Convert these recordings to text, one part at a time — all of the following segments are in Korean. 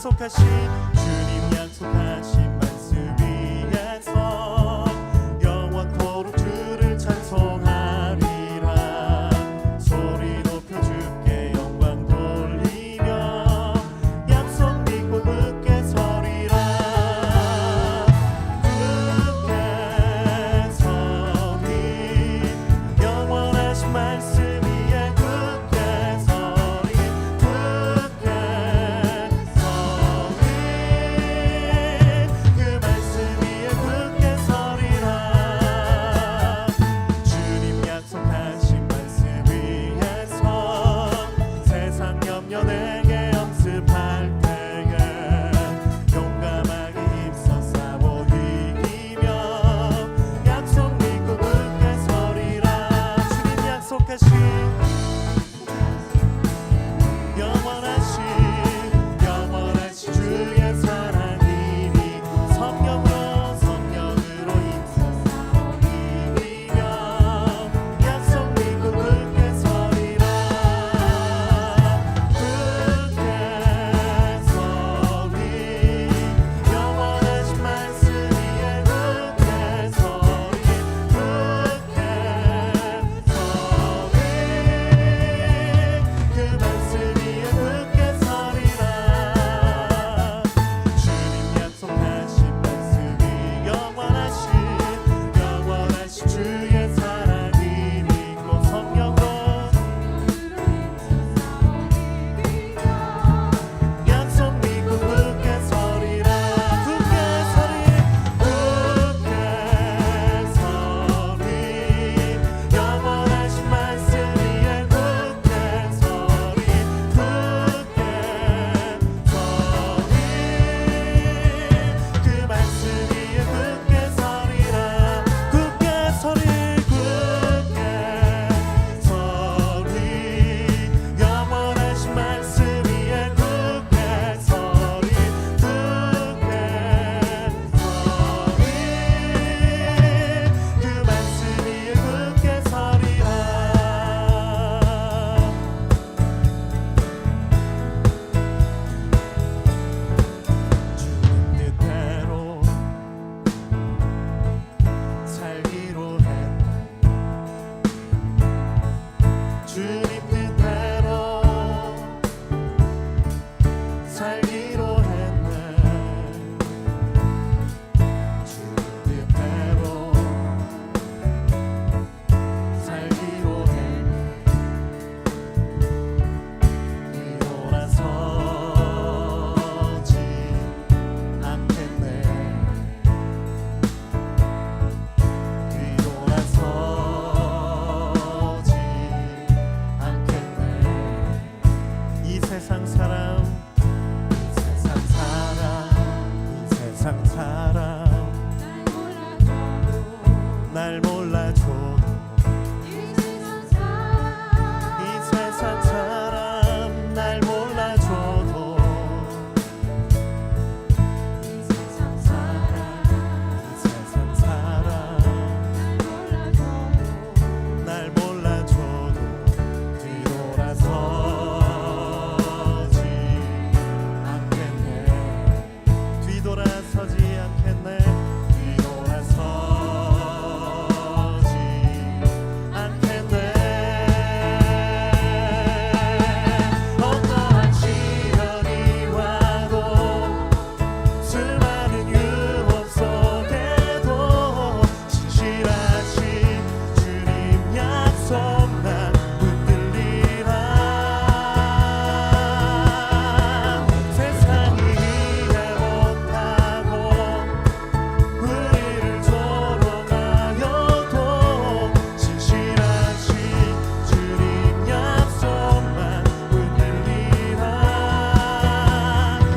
약속하신 주님 약속하신 말씀 위에서 영원토록 주를 찬송하리라. 소리 높여 주께 영광 돌리며 약속 믿고 굳게 서리라. 굳게 서리 영원하신 말씀 위에 굳게 서리. 굳게 서리 그 말씀 위에 굳게 서리라. 주님 약속하신 말씀 위에서 세상 염려 내게 엄습할 때에 용감하게 힘써 싸워 이기며 약속 믿고 굳게 서리라. 주님 약속하신 영원하신 주의 사랑이 믿고 성령으로 힘써 싸워 이기며 약속 믿고 굳게 서리라. 굳게 서리 영원하신 말씀 위에 굳게 서리. 굳게 서리 그 말씀 위에 굳게 서리라. 주님 약속하신 말씀 위 영원하신 주의 사랑이 믿고 성령으로 약속 믿고 굳게 서리라. 굳게 서리 영원하신 말씀 위에 굳게 서리. 굳게 서리 그 말씀 위에 굳게 서리라. 굳게 서리 굳게 서리 영원하신 말씀 위에 굳게 서리. 굳게 서리 그 말씀 위에 굳게 서리라. 주님 뜻대로 살기로 했네. 주님 뜻대로 살기로 했네. 주님 뜻대로 살기로 했네. 뒤돌아서지 않겠네. 뒤돌아서지 않겠네. 이 세상 사람 날 몰라줘도 이 세상 사람 날 몰라줘도 이 세상 사람 날 몰라줘도 뒤돌아서지 않겠네. 뒤돌아서지 않겠네. 뒤돌아서지 않겠네. 어떠한 시련이 와도 수많은 유혹 속에도 진실하신 주님 약속만 붙들리라. 세상이 이해 못하고 우리를 조롱하여도 진실하신 주님 약속만 붙들리라.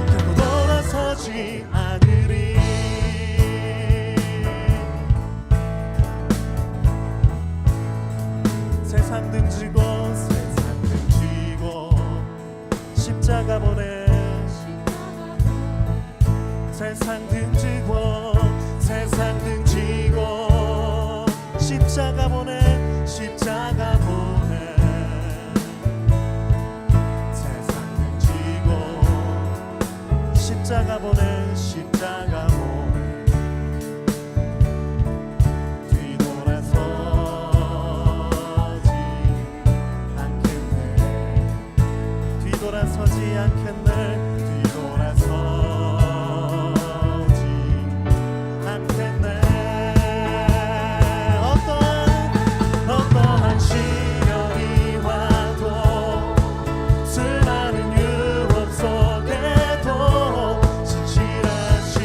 결코 돌아서지 않으리. 세상 등지고 십자가 보내. 세상 등지고 십자가 보내. 십자가 보내. 세상 등지고 십자가 보내 십자가 보내 뒤돌아서지 않겠네 뒤돌아서지 않겠네 어떠한 시련이 와도 수많은 유혹 속에도 진실하신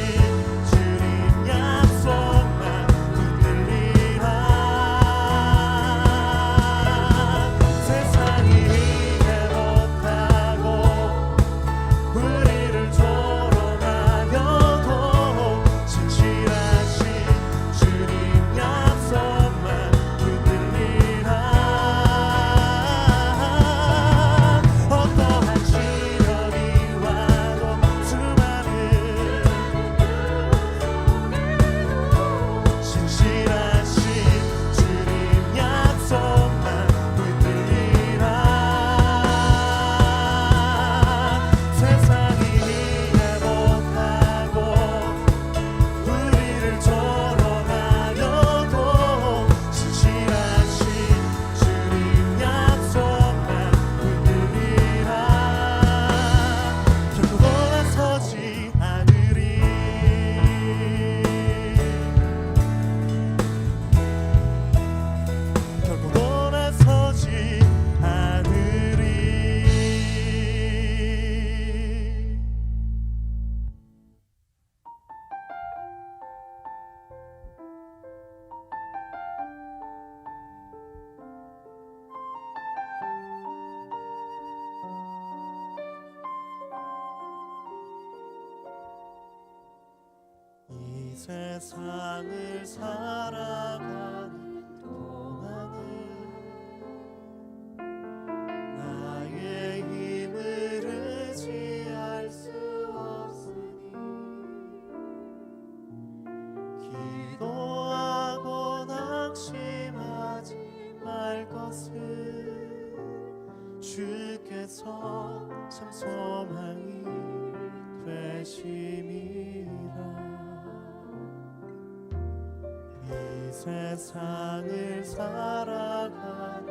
주님 약속만 붙들리라 세상이 이해 못하고 우리를 조롱하여도 진실하신 주님 약속만 어떠한 시련이 와도 수많은 신실하신 주님 약속만 붙들리라 세상이 이해 못하고 우리를 조롱하여도 신실하신 주님 약속만 붙들리라 결코 돌아서지 않으리 결코 돌아서지 않으리 이 세상을 살아가는 동안에 나의 힘을 의지할 수 없으니 기도하고 낙심하지 말 것을 주께서 참 소망이 되심이라 이 세상을 살아가는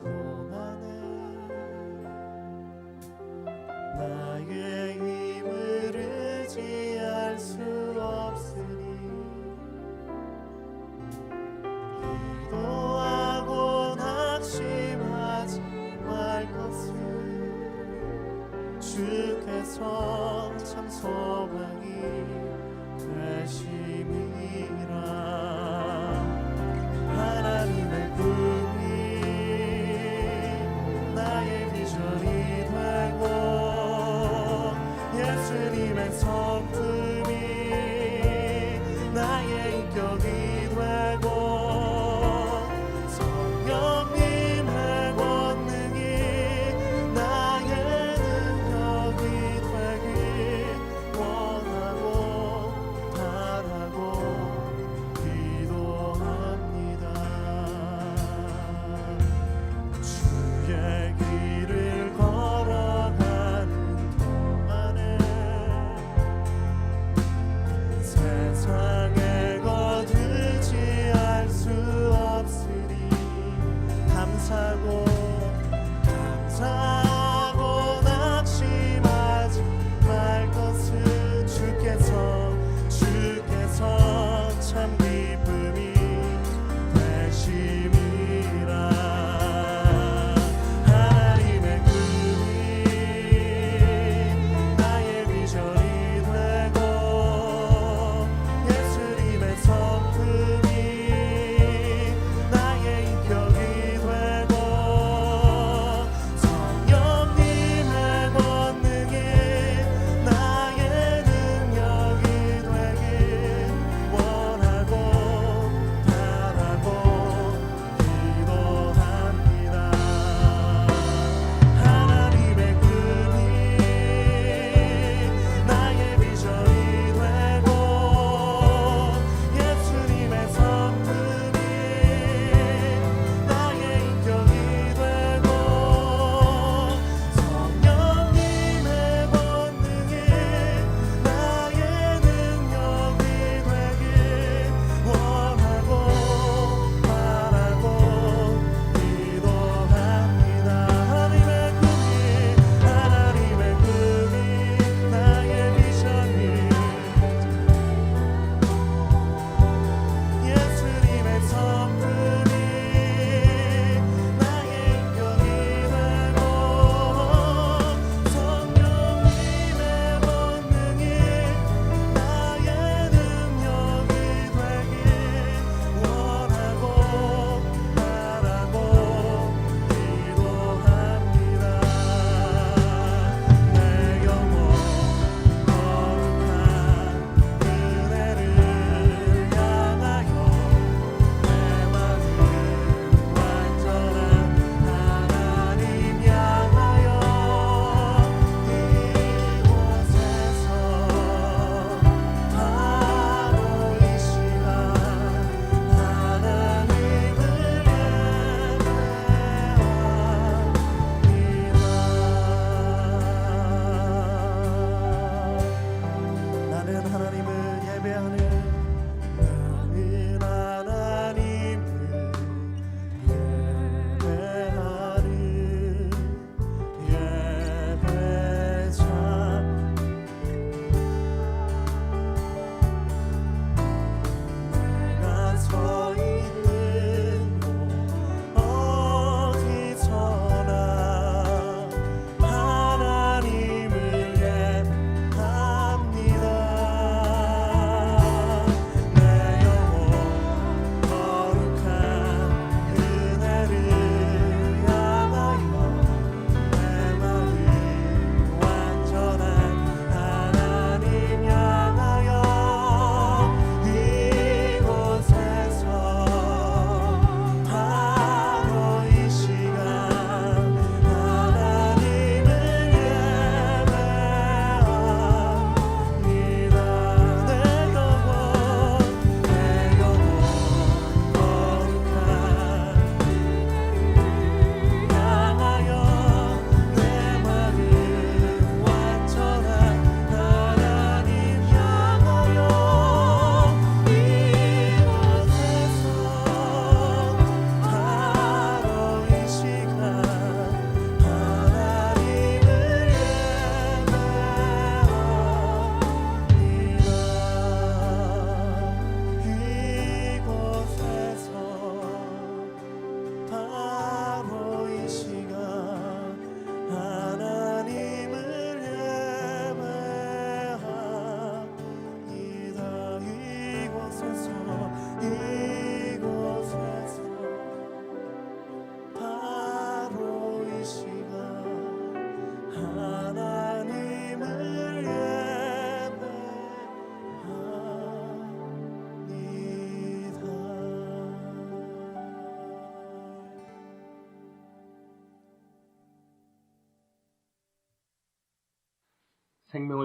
동안에 나의 힘을 의지할 수 없으니 기도하고 낙심하지 말 것을 주께서 참 소망이 되심이라 하나님의 꿈이 나의 비전이 되고 예수님의 성품이 나의 인격이 되고 성령님의 권능이 나의 능력이 되길 원하고 바라고 기도합니다. 주의 길을 걸어가는 동안에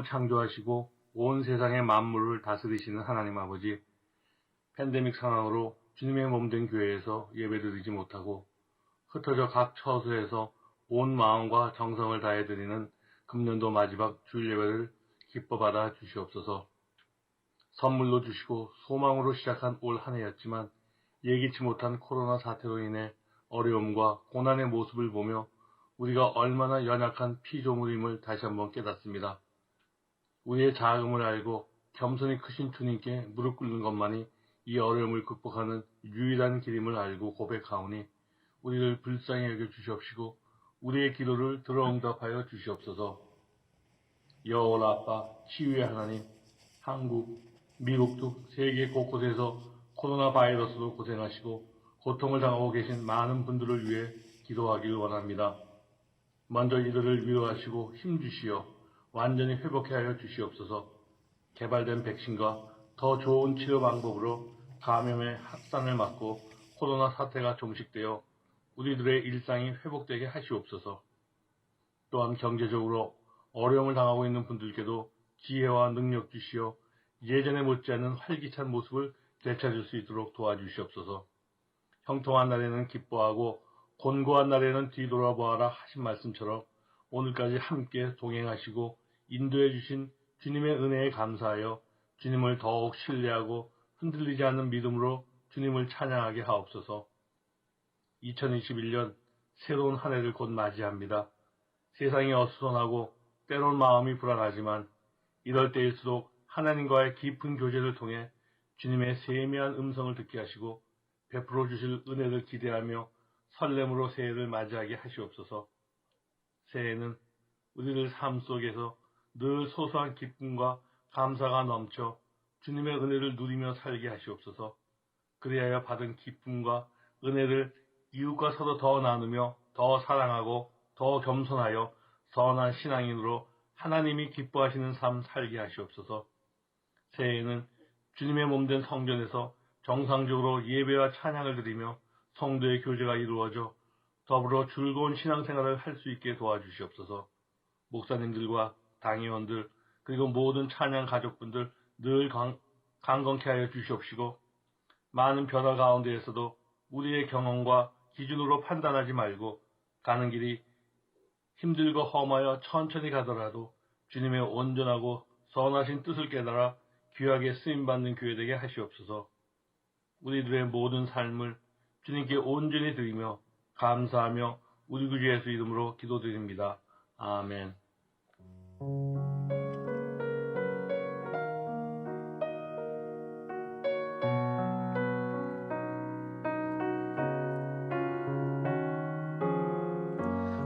우주만물을 창조하시고 온 세상의 만물을 다스리시는 하나님 아버지, 팬데믹 상황으로 주님의 몸된 교회에서 예배드리지 못하고 흩어져 각 처소에서 온 마음과 정성을 다해 드리는 금년도 마지막 주일 예배를 기뻐 받아 주시옵소서. 선물로 주시고 소망으로 시작한 올 한 해였지만 예기치 못한 코로나 사태로 인해 어려움과 고난의 모습을 보며 우리가 얼마나 연약한 피조물임을 다시 한번 깨닫습니다. 우리의 자금을 알고 겸손히 크신 주님께 무릎 꿇는 것만이 이 어려움을 극복하는 유일한 길임을 알고 고백하오니 우리를 불쌍히 여겨 주시옵시고 우리의 기도를 들어응답하여 주시옵소서. 여호와 아빠, 치유의 하나님, 한국, 미국 등 세계 곳곳에서 코로나 바이러스로 고생하시고 고통을 당하고 계신 많은 분들을 위해 기도하길 원합니다. 먼저 이들을 위로하시고 힘주시어 완전히 회복해 하여 주시옵소서. 개발된 백신과 더 좋은 치료 방법으로 감염의 확산을 막고 코로나 사태가 종식되어 우리들의 일상이 회복되게 하시옵소서. 또한 경제적으로 어려움을 당하고 있는 분들께도 지혜와 능력 주시어 예전에 못지않은 활기찬 모습을 되찾을 수 있도록 도와주시옵소서. 형통한 날에는 기뻐하고 곤고한 날에는 뒤돌아보아라 하신 말씀처럼 오늘까지 함께 동행하시고 인도해 주신 주님의 은혜에 감사하여 주님을 더욱 신뢰하고 흔들리지 않는 믿음으로 주님을 찬양하게 하옵소서. 2021년 새로운 한 해를 곧 맞이합니다. 세상이 어수선하고 때론 마음이 불안하지만 이럴 때일수록 하나님과의 깊은 교제를 통해 주님의 세미한 음성을 듣게 하시고 베풀어 주실 은혜를 기대하며 설렘으로 새해를 맞이하게 하시옵소서. 새해는 우리들 삶 속에서 늘 소소한 기쁨과 감사가 넘쳐 주님의 은혜를 누리며 살게 하시옵소서. 그리하여 받은 기쁨과 은혜를 이웃과 서로 더 나누며 더 사랑하고 더 겸손하여 선한 신앙인으로 하나님이 기뻐하시는 삶 살게 하시옵소서. 새해에는 주님의 몸된 성전에서 정상적으로 예배와 찬양을 드리며 성도의 교제가 이루어져 더불어 즐거운 신앙생활을 할 수 있게 도와주시옵소서. 목사님들과 당회원들 그리고 모든 찬양 가족분들 늘 강건케 하여 주시옵시고 많은 변화 가운데에서도 우리의 경험과 기준으로 판단하지 말고 가는 길이 힘들고 험하여 천천히 가더라도 주님의 온전하고 선하신 뜻을 깨달아 귀하게 쓰임받는 교회 되게 하시옵소서. 우리들의 모든 삶을 주님께 온전히 드리며 감사하며 우리 구주 예수 이름으로 기도드립니다. 아멘.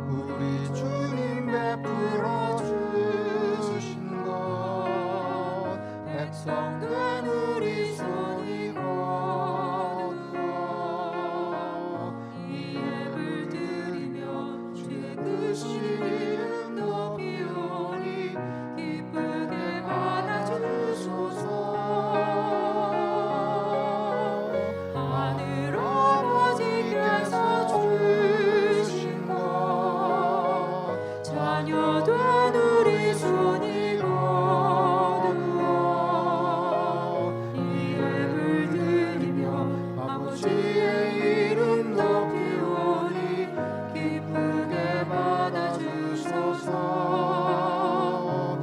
우리 주님 베풀어 주신 것 백성된 우리 손이 거두어 이 예물 드리며 주의 크신 이름 높이오니 기쁘게 받아주소서. 하늘 아버지께서 주신 것 자녀된 우리 손이 거두어 이 예물 드리며 아버지의 이름 높이오니 기쁘게 받아주소서.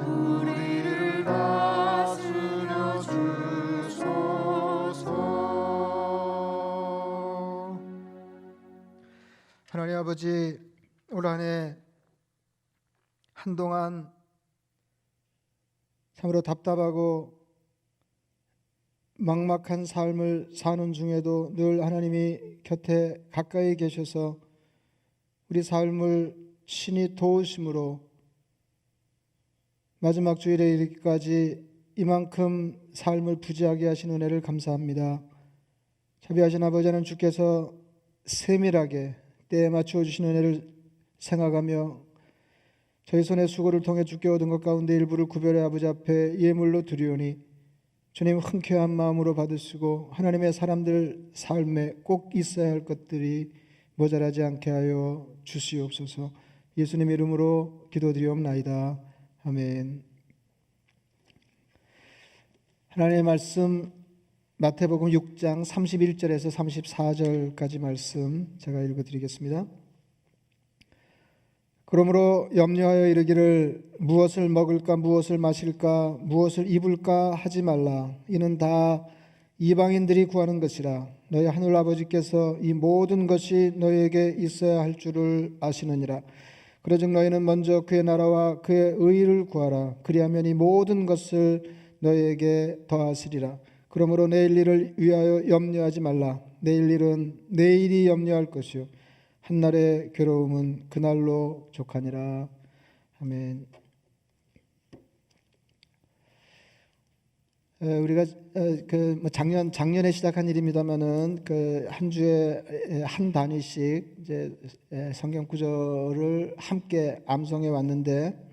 우리를 다스려 주소서. 하나님 아버지, 올 한 해 한동안 참으로 답답하고 막막한 삶을 사는 중에도 늘 하나님이 곁에 가까이 계셔서 우리 삶을 신이 도우심으로 마지막 주일에 이르기까지 이만큼 삶을 부지하게 하신 은혜를 감사합니다. 자비하신 아버지 하나님, 주께서 세밀하게 때에 맞추어 주신 은혜를 생각하며 저희 손의 수고를 통해 주께 얻은 것 가운데 일부를 구별해 아버지 앞에 예물로 드리오니 주님 흔쾌한 마음으로 받으시고 하나님의 사람들 삶에 꼭 있어야 할 것들이 모자라지 않게 하여 주시옵소서. 예수님 이름으로 기도드리옵나이다. 아멘. 하나님의 말씀 마태복음 6장 31절에서 34절까지 말씀 제가 읽어드리겠습니다. 그러므로 염려하여 이르기를 무엇을 먹을까 무엇을 마실까 무엇을 입을까 하지 말라. 이는 다 이방인들이 구하는 것이라. 너희 하늘 아버지께서 이 모든 것이 너희에게 있어야 할 줄을 아시느니라. 그러즉 너희는 먼저 그의 나라와 그의 의를 구하라. 그리하면 이 모든 것을 너희에게 더하시리라. 그러므로 내일 일을 위하여 염려하지 말라. 내일 일은 내일이 염려할 것이요 한날의 괴로움은 그날로 족하니라. 아멘. 우리가 작년에 시작한 일입니다만은 그 한 주에 한 단위씩 이제 성경 구절을 함께 암송해 왔는데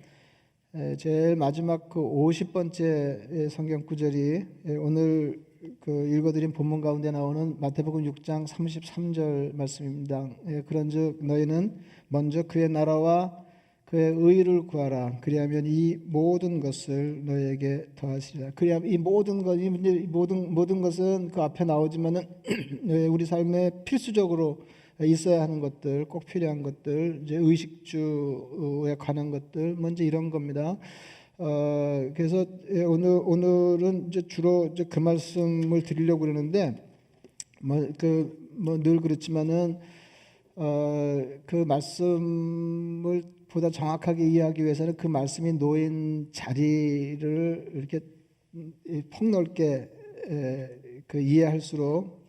제일 마지막 그 50번째 성경 구절이 오늘 그 읽어드린 본문 가운데 나오는 마태복음 6장 33절 말씀입니다. 그런즉 너희는 먼저 그의 나라와 그의 의를 구하라. 그리하면 이 모든 것을 너희에게 더하시리라. 그리하면 이 모든 것은 그 앞에 나오지만은 우리 삶에 필수적으로 있어야 하는 것들, 꼭 필요한 것들, 이제 의식주에 관한 것들, 먼저 이런 겁니다. 그래서 오늘은 이제 주로 이제 그 말씀을 드리려고 그러는데 늘 그렇지만은 그 말씀을 보다 정확하게 이해하기 위해서는 그 말씀이 놓인 자리를 이렇게 폭넓게 이해할수록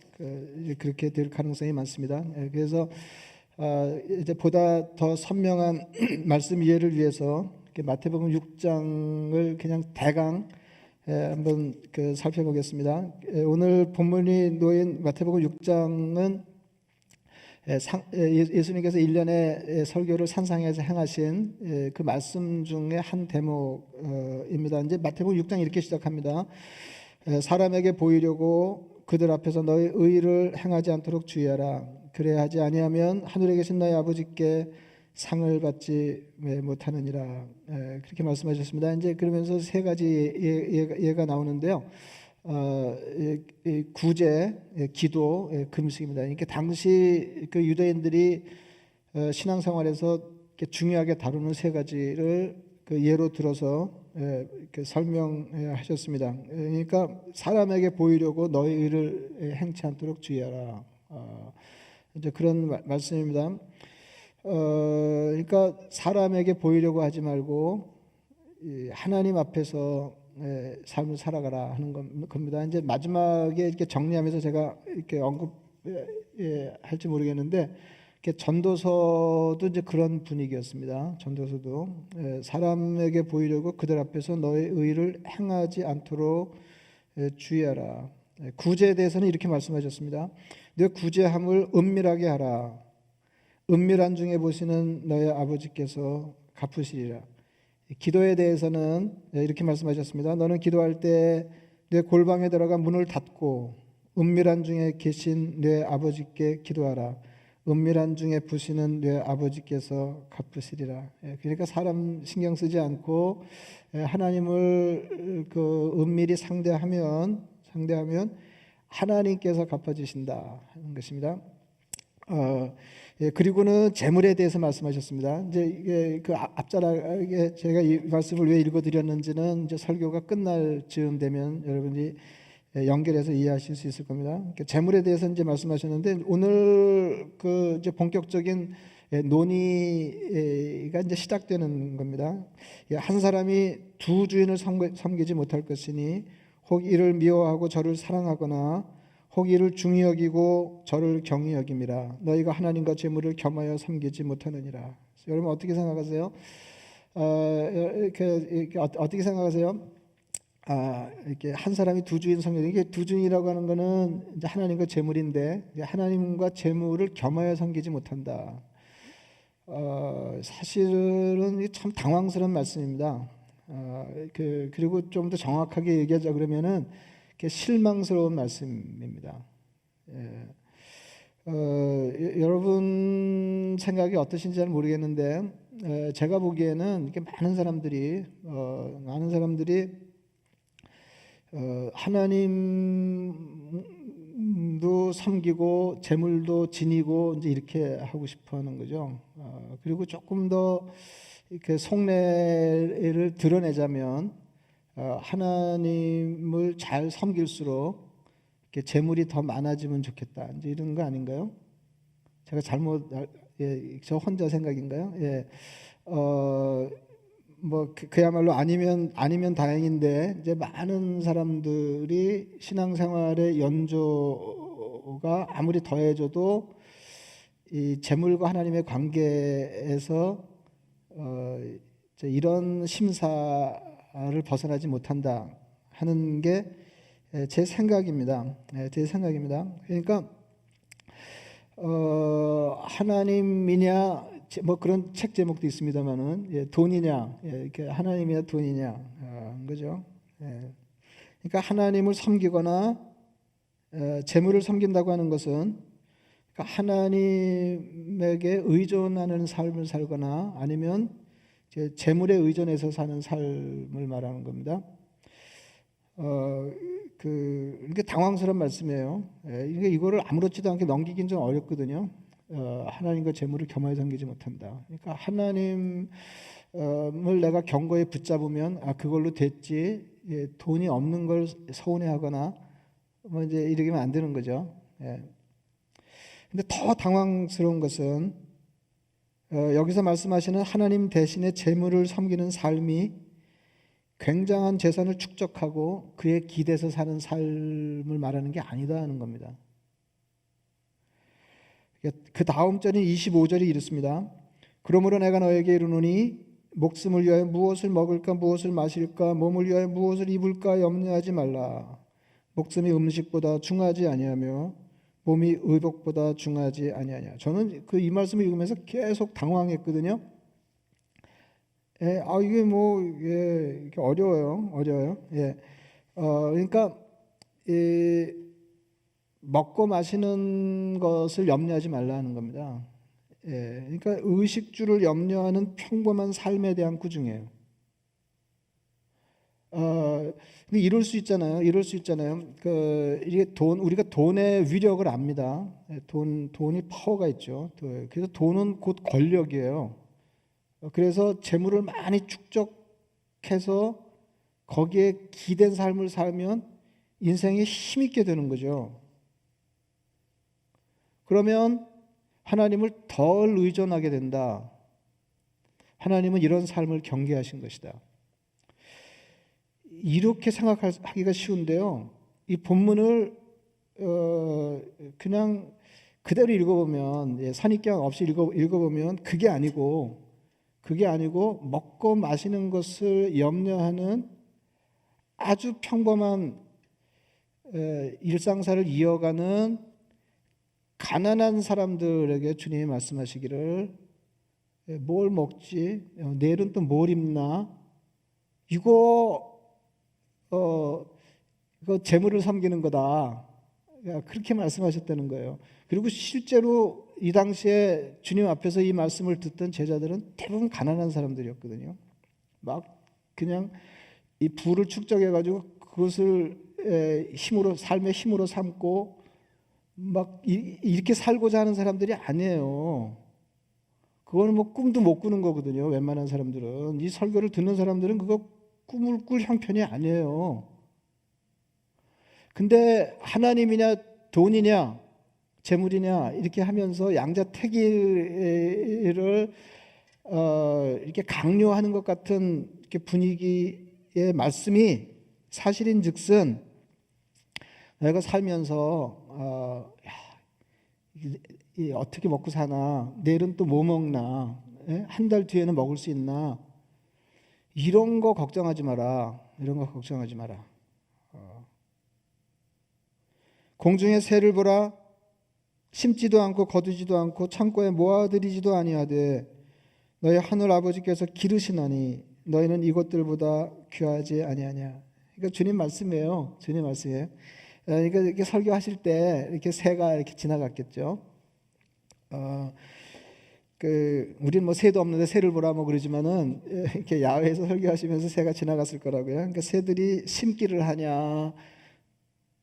그렇게 될 가능성이 많습니다. 그래서 이제 보다 더 선명한 말씀 이해를 위해서 마태복음 6장을 그냥 대강 한번 살펴보겠습니다. 오늘 본문이 놓인 마태복음 6장은 예수님께서 1년의 설교를 산상에서 행하신 그 말씀 중에 한 대목입니다. 이제 마태복음 6장 이렇게 시작합니다. 사람에게 보이려고 그들 앞에서 너의 의를 행하지 않도록 주의하라. 그래야 하지 아니하면 하늘에 계신 너희 아버지께 상을 받지 못하느니라. 그렇게 말씀하셨습니다. 이제 그러면서 세 가지 예가 나오는데요. 구제, 기도, 금식입니다. 이렇게 당시 그 유대인들이 신앙생활에서 중요하게 다루는 세 가지를 그 예로 들어서 설명하셨습니다. 그러니까 사람에게 보이려고 너의 의를 행치 않도록 주의하라. 이제 그런 말씀입니다. 그러니까 사람에게 보이려고 하지 말고 하나님 앞에서 삶을 살아가라 하는 겁니다. 이제 마지막에 이렇게 정리하면서 제가 이렇게 언급할지 모르겠는데, 전도서도 이제 그런 분위기였습니다. 전도서도 사람에게 보이려고 그들 앞에서 너의 의를 행하지 않도록 주의하라. 구제에 대해서는 이렇게 말씀하셨습니다. 너 구제함을 은밀하게 하라. 은밀한 중에 보시는 너의 아버지께서 갚으시리라. 기도에 대해서는 이렇게 말씀하셨습니다. 너는 기도할 때 내 골방에 들어가 문을 닫고 은밀한 중에 계신 내 아버지께 기도하라. 은밀한 중에 보시는 내 아버지께서 갚으시리라. 그러니까 사람 신경 쓰지 않고 하나님을 은밀히 상대하면 하나님께서 갚아주신다 하는 것입니다. 그리고는 재물에 대해서 말씀하셨습니다. 이제 이게 앞자락에 제가 이 말씀을 왜 읽어드렸는지는 이제 설교가 끝날 즈음 되면 여러분이 연결해서 이해하실 수 있을 겁니다. 재물에 대해서 이제 말씀하셨는데 오늘 이제 본격적인 논의가 이제 시작되는 겁니다. 한 사람이 두 주인을 섬기지 못할 것이니 혹 이를 미워하고 저를 사랑하거나 혹 이를 중히 여기고 저를 경히 여김이라. 너희가 하나님과 재물을 겸하여 섬기지 못하느니라. 여러분 어떻게 생각하세요? 어떻게 생각하세요? 이렇게 한 사람이 두 주인 섬기는, 이게 두 주인이라고 하는 거는 이제 하나님과 재물인데 하나님과 재물을 겸하여 섬기지 못한다. 사실은 참 당황스러운 말씀입니다. 그리고 좀 더 정확하게 얘기하자 그러면은 실망스러운 말씀입니다. 여러분 생각이 어떠신지 는 모르겠는데 제가 보기에는 이렇게 많은 사람들이 하나님도 섬기고 재물도 지니고 이제 이렇게 하고 싶어하는 거죠. 그리고 조금 더 이렇게 속내를 드러내자면 하나님을 잘 섬길수록 이렇게 재물이 더 많아지면 좋겠다. 이제 이런 거 아닌가요? 제가 저 혼자 생각인가요? 예. 그야말로 아니면 다행인데 이제 많은 사람들이 신앙생활의 연조가 아무리 더해져도 이 재물과 하나님의 관계에서 이런 심사를 벗어나지 못한다 하는 게 제 생각입니다. 제 생각입니다. 그러니까 하나님이냐 그런 책 제목도 있습니다만은 돈이냐 이렇게 하나님이냐 돈이냐 그죠? 그러니까 하나님을 섬기거나 재물을 섬긴다고 하는 것은 그러니까 하나님에게 의존하는 삶을 살거나 아니면 재물에 의존해서 사는 삶을 말하는 겁니다. 이게 당황스러운 말씀이에요. 이거를 아무렇지도 않게 넘기긴 좀 어렵거든요. 하나님과 재물을 겸하여 섬기지 못한다. 그러니까 하나님을 내가 경고에 붙잡으면 그걸로 됐지. 돈이 없는 걸 서운해하거나 이제 이러면 안 되는 거죠. 근데 더 당황스러운 것은 여기서 말씀하시는 하나님 대신에 재물을 섬기는 삶이 굉장한 재산을 축적하고 그에 기대서 사는 삶을 말하는 게 아니다 하는 겁니다. 그 다음 절인 25절이 이렇습니다. 그러므로 내가 너에게 이르노니 목숨을 위하여 무엇을 먹을까 무엇을 마실까 몸을 위하여 무엇을 입을까 염려하지 말라. 목숨이 음식보다 중하지 아니하며 몸이 의복보다 중하지 아니하냐. 저는 이 말씀을 읽으면서 계속 당황했거든요. 이게 이게 어려워요. 그러니까 먹고 마시는 것을 염려하지 말라는 겁니다. 그러니까 의식주를 염려하는 평범한 삶에 대한 꾸중이에요. 근데 이럴 수 있잖아요. 이게 우리가 돈의 위력을 압니다. 돈이 파워가 있죠. 그래서 돈은 곧 권력이에요. 그래서 재물을 많이 축적해서 거기에 기댄 삶을 살면 인생에 힘있게 되는 거죠. 그러면 하나님을 덜 의존하게 된다. 하나님은 이런 삶을 경계하신 것이다. 이렇게 생각하기가 쉬운데요. 이 본문을 그냥 그대로 읽어보면 선입견 없이 읽어보면 그게 아니고 먹고 마시는 것을 염려하는 아주 평범한 일상사를 이어가는 가난한 사람들에게 주님이 말씀하시기를 뭘 먹지? 내일은 또 뭘 입나? 이거 재물을 섬기는 거다. 그렇게 말씀하셨다는 거예요. 그리고 실제로 이 당시에 주님 앞에서 이 말씀을 듣던 제자들은 대부분 가난한 사람들이었거든요. 막 그냥 이 부를 축적해가지고 그것을 삶의 힘으로 삼고 막 이렇게 살고자 하는 사람들이 아니에요. 그거는 꿈도 못 꾸는 거거든요. 웬만한 사람들은. 이 설교를 듣는 사람들은 그거 꿈을 꿀 형편이 아니에요. 근데 하나님이냐 돈이냐 재물이냐 이렇게 하면서 양자택일을 이렇게 강요하는 것 같은 이렇게 분위기의 말씀이 사실인즉슨 내가 살면서 어떻게 먹고 사나 내일은 또 뭐 먹나 한 달 뒤에는 먹을 수 있나 이런 거 걱정하지 마라. 공중의 새를 보라. 심지도 않고 거두지도 않고 창고에 모아들이지도 아니하되 너희 하늘 아버지께서 기르시나니 너희는 이것들보다 귀하지 아니하냐. 그러니까 주님 말씀이에요. 그러니까 이렇게 설교하실 때 이렇게 새가 이렇게 지나갔겠죠. 우리는 뭐 새도 없는데 새를 보라 뭐 그러지만은 이렇게 야외에서 설교하시면서 새가 지나갔을 거라고요. 그러니까 새들이 심기를 하냐,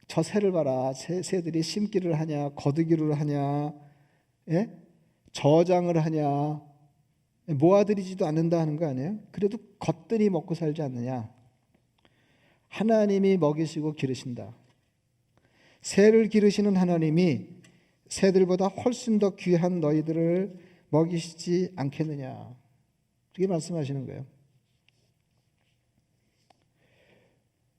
저 새를 봐라, 새들이 심기를 하냐, 거두기를 하냐, 예? 저장을 하냐, 모아들이지도 않는다 하는 거 아니에요? 그래도 겉들이 먹고 살지 않느냐. 하나님이 먹이시고 기르신다. 새를 기르시는 하나님이 새들보다 훨씬 더 귀한 너희들을 먹이시지 않겠느냐. 그렇게 말씀하시는 거예요.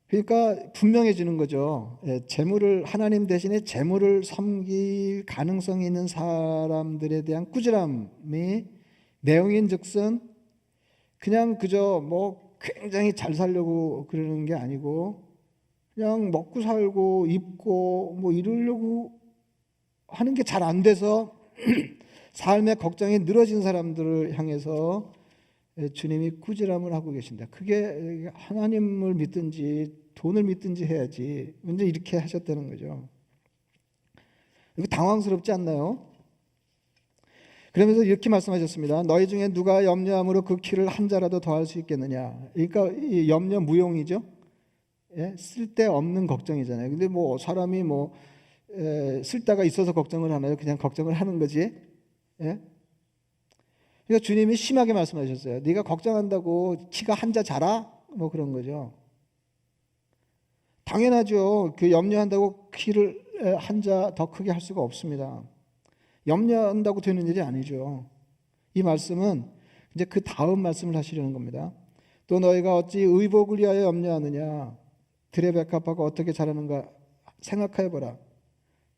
그러니까 분명해지는 거죠. 재물을, 하나님 대신에 재물을 섬길 가능성이 있는 사람들에 대한 꾸지람이 내용인즉슨 그냥 그저 뭐 굉장히 잘 살려고 그러는 게 아니고 그냥 먹고 살고 입고 뭐 이러려고 하는 게 잘 안 돼서 삶의 걱정이 늘어진 사람들을 향해서 주님이 꾸지람을 하고 계신다. 그게 하나님을 믿든지 돈을 믿든지 해야지. 먼저 이렇게 하셨다는 거죠. 이거 당황스럽지 않나요? 그러면서 이렇게 말씀하셨습니다. 너희 중에 누가 염려함으로 그 키를 한 자라도 더할 수 있겠느냐. 그러니까 이 염려 무용이죠. 예? 쓸데없는 걱정이잖아요. 근데 뭐 사람이 뭐 쓸데가 있어서 걱정을 하나요? 그냥 걱정을 하는 거지. 예? 그러니까 주님이 심하게 말씀하셨어요. 네가 걱정한다고 키가 한 자 자라? 뭐 그런 거죠. 당연하죠. 그 염려한다고 키를 한 자 더 크게 할 수가 없습니다. 염려한다고 되는 일이 아니죠. 이 말씀은 이제 그 다음 말씀을 하시려는 겁니다. 또 너희가 어찌 의복을 위하여 염려하느냐. 들의 백합화가 어떻게 자라는가 생각해 보라.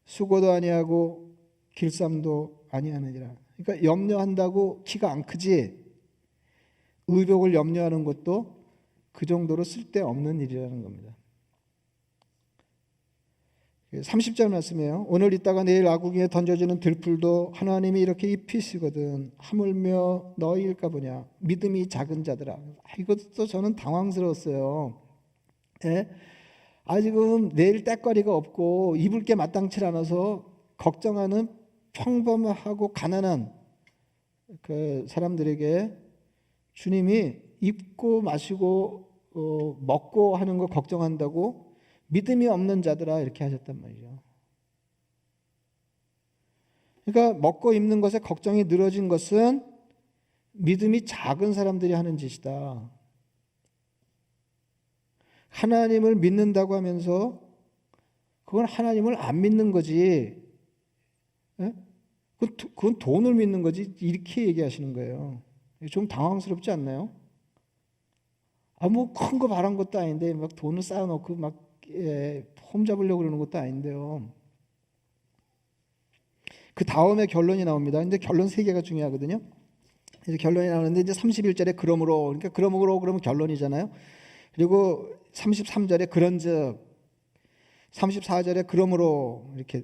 수고도 아니하고 길쌈도 아니하느니라. 그러니까 염려한다고 키가 안 크지 의복을 염려하는 것도 그 정도로 쓸데없는 일이라는 겁니다. 30절 말씀이에요. 오늘 있다가 내일 아궁이에 던져지는 들풀도 하나님이 이렇게 입히시거든 하물며 너희일까 보냐. 믿음이 작은 자들아. 이것도 저는 당황스러웠어요. 예? 지금 내일 때거리가 없고 입을 게 마땅치 않아서 걱정하는 평범하고 가난한 그 사람들에게 주님이 입고 마시고 먹고 하는 거 걱정한다고 믿음이 없는 자들아 이렇게 하셨단 말이죠. 그러니까 먹고 입는 것에 걱정이 늘어진 것은 믿음이 작은 사람들이 하는 짓이다. 하나님을 믿는다고 하면서 그건 하나님을 안 믿는 거지. 예? 그건 돈을 믿는 거지. 이렇게 얘기하시는 거예요. 좀 당황스럽지 않나요? 뭐 큰 거 바란 것도 아닌데 막 돈을 쌓아놓고 막 폼 잡으려고 그러는 것도 아닌데요. 그 다음에 결론이 나옵니다. 근데 결론 3개가 중요하거든요. 그래서 결론이 나오는데 이제 31절에 그러므로, 그러니까 그러므로 그러면 결론이잖아요. 그리고 33절에 그런즉, 34절에 그러므로 이렇게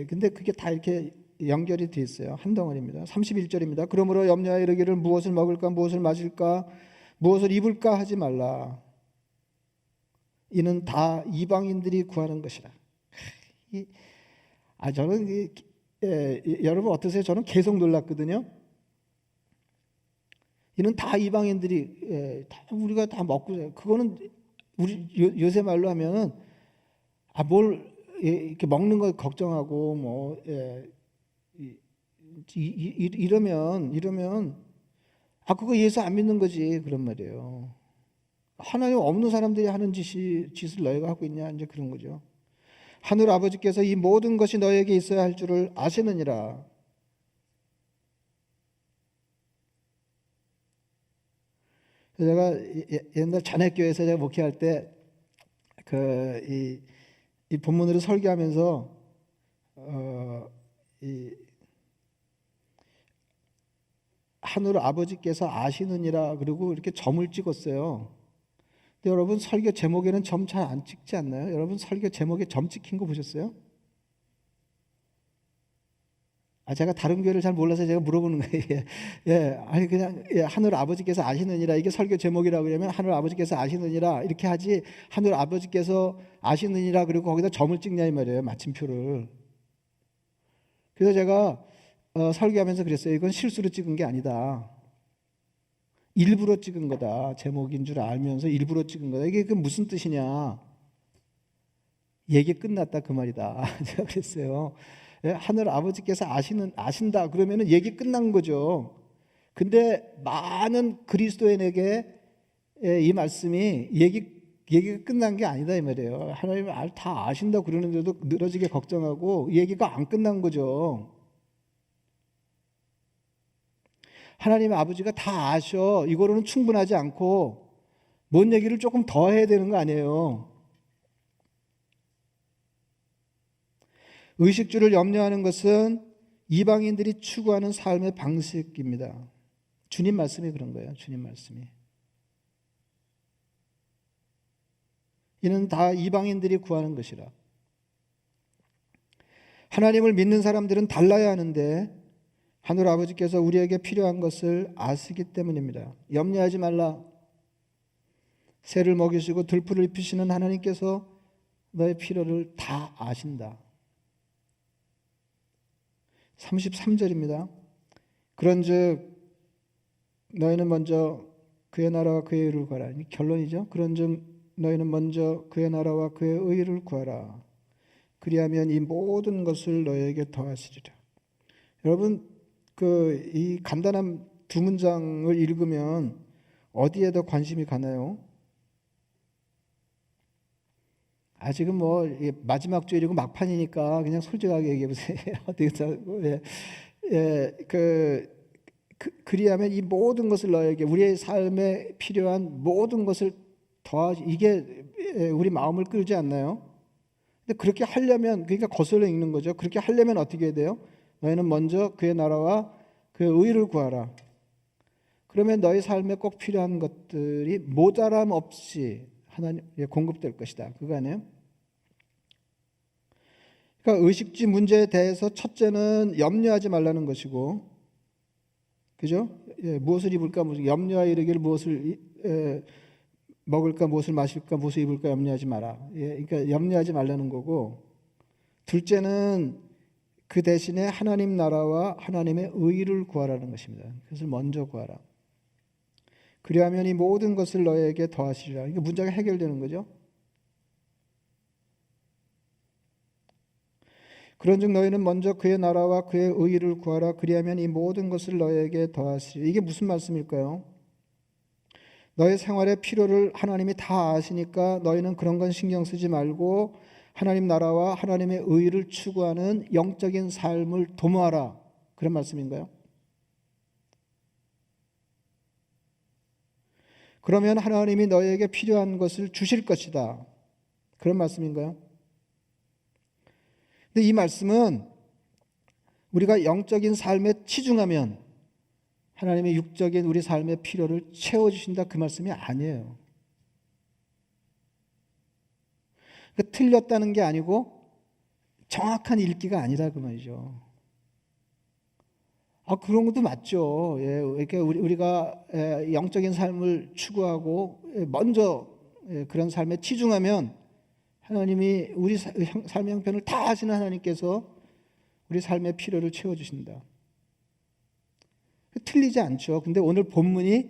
근데 그게 다 이렇게 연결이 돼 있어요. 한 덩어리입니다. 31절입니다. 그러므로 염려하여 이르기를 무엇을 먹을까 무엇을 마실까 무엇을 입을까 하지 말라. 이는 다 이방인들이 구하는 것이라. 저는 여러분 어떠세요? 저는 계속 놀랐거든요. 이는 다 이방인들이 우리가 다 먹고 그거는 우리 요새 말로 하면은 뭘 이렇게 먹는 거 걱정하고 뭐 이러면 그거 예수 안 믿는 거지 그런 말이에요. 하나님 없는 사람들이 하는 짓을 너희가 하고 있냐 이제 그런 거죠. 하늘 아버지께서 이 모든 것이 너에게 있어야 할 줄을 아시느니라. 제가 옛날 잔해교회에서 제가 목회할 때 이 본문으로 설교하면서 하늘 아버지께서 아시느니라 그리고 이렇게 점을 찍었어요. 근데 여러분 설교 제목에는 점 잘 안 찍지 않나요? 여러분 설교 제목에 점 찍힌 거 보셨어요? 제가 다른 교회를 잘 몰라서 제가 물어보는 거예요. 아니 그냥 하늘 아버지께서 아시느니라 이게 설교 제목이라고 그러면 하늘 아버지께서 아시느니라 이렇게 하지 하늘 아버지께서 아시느니라 그리고 거기다 점을 찍냐 이 말이에요. 마침표를. 그래서 제가 설교하면서 그랬어요. 이건 실수로 찍은 게 아니다. 일부러 찍은 거다. 제목인 줄 알면서 일부러 찍은 거다. 이게 그 무슨 뜻이냐? 얘기 끝났다 그 말이다. 제가 그랬어요. 하늘 아버지께서 아신다 그러면은 얘기 끝난 거죠. 근데 많은 그리스도인에게 이 말씀이 얘기가 끝난 게 아니다 이 말이에요. 하나님 다 아신다 그러는데도 늘어지게 걱정하고 얘기가 안 끝난 거죠. 하나님 아버지가 다 아셔. 이거로는 충분하지 않고 뭔 얘기를 조금 더 해야 되는 거 아니에요. 의식주를 염려하는 것은 이방인들이 추구하는 삶의 방식입니다. 주님 말씀이 그런 거예요. 주님 말씀이. 이는 다 이방인들이 구하는 것이라. 하나님을 믿는 사람들은 달라야 하는데 하늘 아버지께서 우리에게 필요한 것을 아시기 때문입니다. 염려하지 말라. 새를 먹이시고 들풀을 입히시는 하나님께서 너의 필요를 다 아신다. 33절입니다. 그런즉 너희는 먼저 그의 나라와 그의 의를 구하라. 결론이죠. 그런즉 너희는 먼저 그의 나라와 그의 의를 구하라. 그리하면 이 모든 것을 너희에게 더하시리라. 여러분 이 간단한 두 문장을 읽으면 어디에 더 관심이 가나요? 아직은 마지막 주일이고 막판이니까 그냥 솔직하게 얘기해 보세요. 그리하면 이 모든 것을 너에게 우리의 삶에 필요한 모든 것을 더하시. 이게 우리 마음을 끌지 않나요? 근데 그렇게 하려면 그러니까 거슬러 읽는 거죠. 그렇게 하려면 어떻게 해야 돼요? 너희는 먼저 그의 나라와 그의 의를 구하라. 그러면 너희 삶에 꼭 필요한 것들이 모자람 없이 하나님께 공급될 것이다. 그거 아니에요? 그러니까 의식주 문제에 대해서 첫째는 염려하지 말라는 것이고, 그죠? 무엇을 입을까, 염려하여 이르기를 무엇을 먹을까, 무엇을 마실까, 무엇을 입을까 염려하지 마라. 그러니까 염려하지 말라는 거고, 둘째는 그 대신에 하나님 나라와 하나님의 의를 구하라는 것입니다. 그것을 먼저 구하라. 그리하면 이 모든 것을 너에게 더하시리라. 이게 문제가 해결되는 거죠. 그런즉 너희는 먼저 그의 나라와 그의 의를 구하라. 그리하면 이 모든 것을 너에게 더하시리라. 이게 무슨 말씀일까요? 너의 생활의 필요를 하나님이 다 아시니까 너희는 그런 건 신경 쓰지 말고 하나님 나라와 하나님의 의를 추구하는 영적인 삶을 도모하라. 그런 말씀인가요? 그러면 하나님이 너에게 필요한 것을 주실 것이다. 그런 말씀인가요? 근데 이 말씀은 우리가 영적인 삶에 치중하면 하나님의 육적인 우리 삶의 필요를 채워주신다. 그 말씀이 아니에요. 그러니까 틀렸다는 게 아니고 정확한 읽기가 아니라 그 말이죠. 그런 것도 맞죠. 그러니까 우리가 영적인 삶을 추구하고 먼저 그런 삶에 치중하면 하나님이 우리 삶의 형편을 다 아시는 하나님께서 우리 삶의 필요를 채워주신다. 틀리지 않죠. 근데 오늘 본문이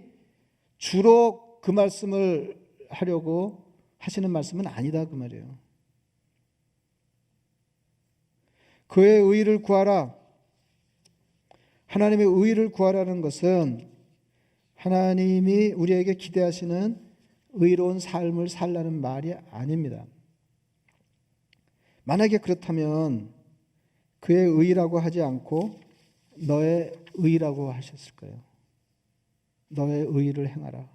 주로 그 말씀을 하려고 하시는 말씀은 아니다 그 말이에요. 그의 의를 구하라. 하나님의 의를 구하라는 것은 하나님이 우리에게 기대하시는 의로운 삶을 살라는 말이 아닙니다. 만약에 그렇다면 그의 의라고 하지 않고 너의 의라고 하셨을 거예요. 너의 의를 행하라.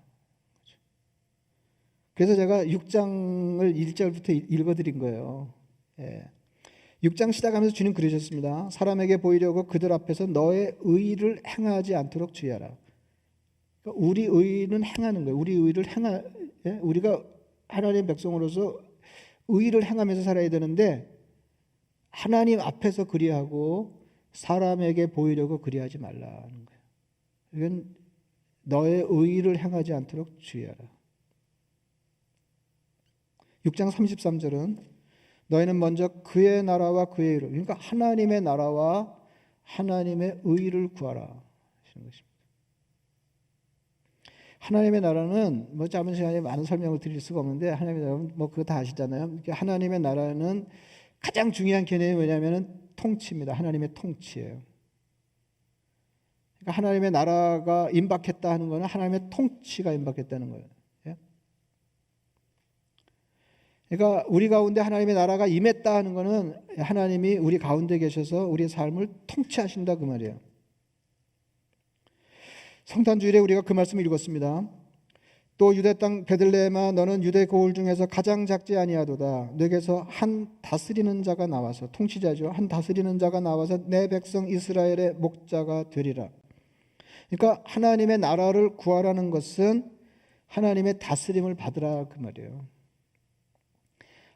그래서 제가 6장을 1절부터 읽어드린 거예요. 6장 시작하면서 주님 그러셨습니다. 사람에게 보이려고 그들 앞에서 너의 의를 행하지 않도록 주의하라. 그러니까 우리 의는 행하는 거예요. 우리 의를 우리가 하나님의 백성으로서 의를 행하면서 살아야 되는데 하나님 앞에서 그리하고 사람에게 보이려고 그리하지 말라는 거예요. 이건 너의 의를 행하지 않도록 주의하라. 6장 33절은 너희는 먼저 그의 나라와 그의 의를, 그러니까 하나님의 나라와 하나님의 의를 구하라 하시는 것입니다. 하나님의 나라는 뭐 짧은 시간에 많은 설명을 드릴 수가 없는데, 하나님의 나라는 뭐 그거 다 아시잖아요. 하나님의 나라는 가장 중요한 개념이 뭐냐면은 통치입니다. 하나님의 통치예요. 그러니까 하나님의 나라가 임박했다 하는 것은 하나님의 통치가 임박했다는 거예요. 예? 그러니까 우리 가운데 하나님의 나라가 임했다 하는 것은 하나님이 우리 가운데 계셔서 우리의 삶을 통치하신다 그 말이에요. 성탄주일에 우리가 그 말씀을 읽었습니다. 또 유대 땅 베들레헴아 너는 유대 고을 중에서 가장 작지 아니하도다. 너에게서 한 다스리는 자가 나와서, 통치자죠, 한 다스리는 자가 나와서 내 백성 이스라엘의 목자가 되리라. 그러니까 하나님의 나라를 구하라는 것은 하나님의 다스림을 받으라 그 말이에요.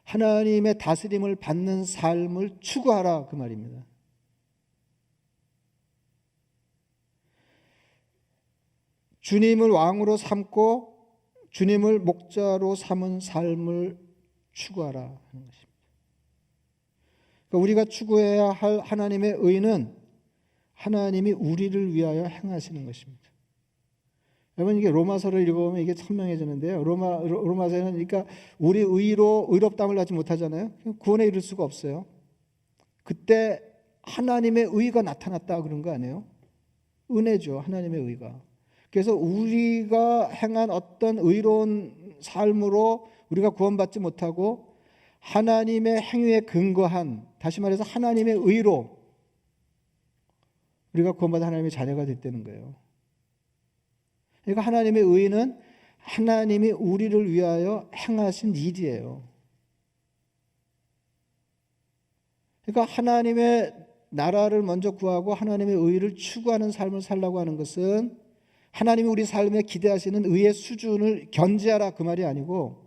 하나님의 다스림을 받는 삶을 추구하라 그 말입니다. 주님을 왕으로 삼고 주님을 목자로 삼은 삶을 추구하라 하는 것입니다. 그러니까 우리가 추구해야 할 하나님의 의는 하나님이 우리를 위하여 행하시는 것입니다. 여러분, 이게 로마서를 읽어보면 이게 선명해지는데요. 로마서는 그러니까 우리 의로 의롭다함을 받지 못하잖아요. 구원에 이를 수가 없어요. 그때 하나님의 의가 나타났다 그런 거 아니에요? 은혜죠, 하나님의 의가. 그래서 우리가 행한 어떤 의로운 삶으로 우리가 구원받지 못하고 하나님의 행위에 근거한, 다시 말해서 하나님의 의로 우리가 구원받은 하나님의 자녀가 됐다는 거예요. 그러니까 하나님의 의는 하나님이 우리를 위하여 행하신 일이에요. 그러니까 하나님의 나라를 먼저 구하고 하나님의 의를 추구하는 삶을 살라고 하는 것은 하나님이 우리 삶에 기대하시는 의의 수준을 견지하라 그 말이 아니고,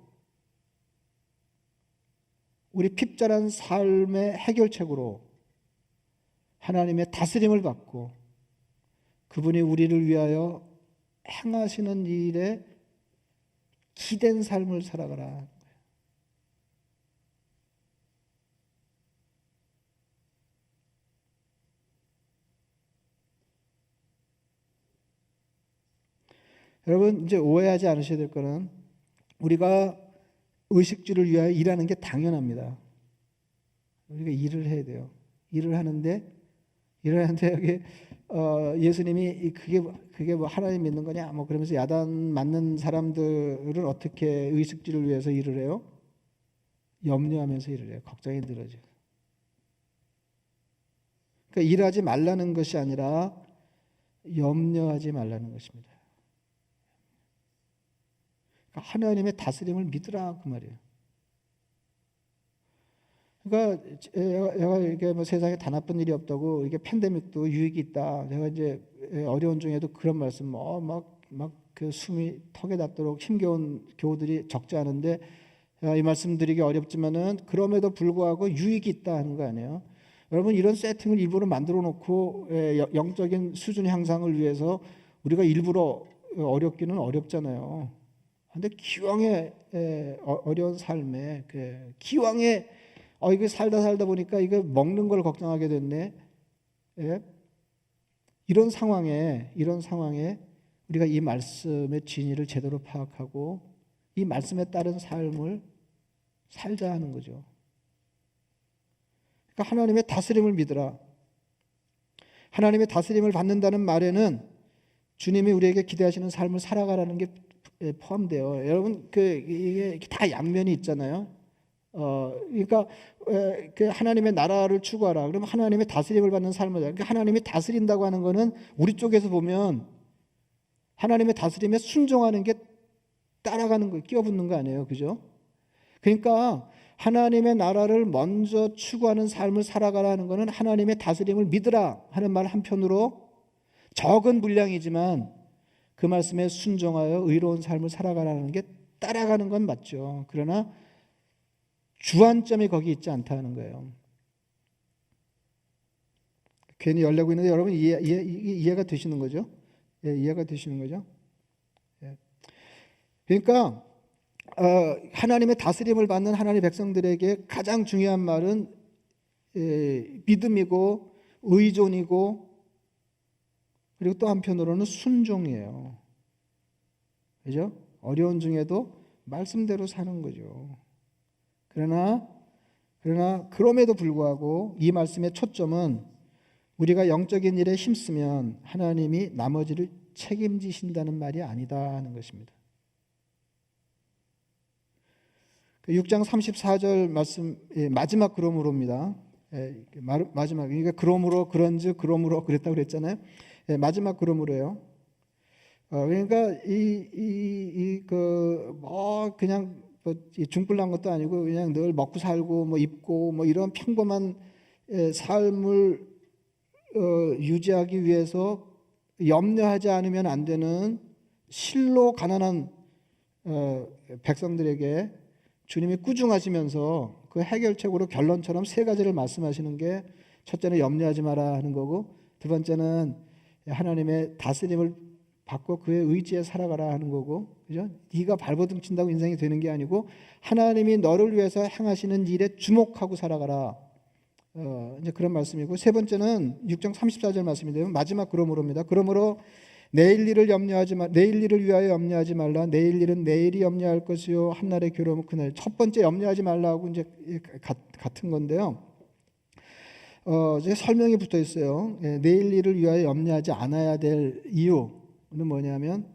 우리 핍절한 삶의 해결책으로 하나님의 다스림을 받고 그분이 우리를 위하여 행하시는 일에 기댄 삶을 살아가라. 여러분, 이제 오해하지 않으셔야 될 거는 우리가 의식주를 위하여 일하는 게 당연합니다. 우리가 일을 해야 돼요. 일을 하는데 여기 예수님이 그게 뭐 하나님 믿는 거냐 뭐 그러면서 야단 맞는 사람들은 어떻게 의식주를 위해서 일을 해요? 염려하면서 일을 해요. 걱정이 늘어져. 그러니까 일하지 말라는 것이 아니라 염려하지 말라는 것입니다. 그러니까 하나님의 다스림을 믿으라 그 말이에요. 그러니까 제가 이게 뭐 세상에 다 나쁜 일이 없다고, 이게 팬데믹도 유익이 있다. 제가 이제 어려운 중에도 그런 말씀, 막 그 숨이 턱에 닿도록 힘겨운 교우들이 적지 않은데, 이 말씀 드리기 어렵지만은 그럼에도 불구하고 유익이 있다 하는 거 아니에요. 여러분, 이런 세팅을 일부러 만들어 놓고 영적인 수준 향상을 위해서 우리가 일부러 어렵기는 어렵잖아요. 근데 기왕에 어려운 삶에 기왕에 이거 살다 보니까 이거 먹는 걸 걱정하게 됐네. 예? 이런 상황에 우리가 이 말씀의 진리를 제대로 파악하고 이 말씀에 따른 삶을 살자 하는 거죠. 그러니까 하나님의 다스림을 믿으라. 하나님의 다스림을 받는다는 말에는 주님이 우리에게 기대하시는 삶을 살아가라는 게 포함돼요. 여러분, 이게 다 양면이 있잖아요. 그러니까 그 하나님의 나라를 추구하라. 그러면 하나님의 다스림을 받는 삶을. 그러니까 하나님이 다스린다고 하는 거는 우리 쪽에서 보면 하나님의 다스림에 순종하는 게 따라가는 거, 끼어붙는 거 아니에요, 그죠? 그러니까 하나님의 나라를 먼저 추구하는 삶을 살아가라는 거는 하나님의 다스림을 믿으라 하는 말 한편으로 적은 분량이지만 그 말씀에 순종하여 의로운 삶을 살아가라는 게 따라가는 건 맞죠. 그러나 주안점이 거기 있지 않다는 거예요. 괜히 열려고 있는데 여러분 이해가 되시는 거죠? 예, 이해가 되시는 거죠? 예. 그러니까 하나님의 다스림을 받는 하나님의 백성들에게 가장 중요한 말은 믿음이고, 의존이고 그리고 또 한편으로는 순종이에요. 그죠? 어려운 중에도 말씀대로 사는 거죠. 그러나 그럼에도 불구하고 이 말씀의 초점은 우리가 영적인 일에 힘쓰면 하나님이 나머지를 책임지신다는 말이 아니다 하는 것입니다. 6장 34절 말씀 마지막 그러므로입니다. 마지막 그러니까 그러므로 그런즉 그러므로 그랬다고 그랬잖아요. 마지막 그러므로예요. 그러니까 그냥 중불난 것도 아니고 그냥 늘 먹고 살고 뭐 입고 뭐 이런 평범한 삶을 유지하기 위해서 염려하지 않으면 안 되는 실로 가난한 백성들에게 주님이 꾸중하시면서 그 해결책으로 결론처럼 세 가지를 말씀하시는 게 첫째는 염려하지 마라 하는 거고, 두 번째는 하나님의 다스림을 받고 그의 의지에 살아가라 하는 거고, 그죠? 네가 발버둥 친다고 인생이 되는 게 아니고 하나님이 너를 위해서 행하시는 일에 주목하고 살아가라. 이제 그런 말씀이고, 세 번째는 6장 34절 말씀인데요. 마지막 그러므로입니다. 그러므로 내일 일을 위하여 염려하지 말라. 내일 일은 내일이 염려할 것이요 한날의 괴로움은 그날. 첫 번째 염려하지 말라고 이제 같은 건데요. 이제 설명이 붙어 있어요. 내일 일을 위하여 염려하지 않아야 될 이유는 뭐냐면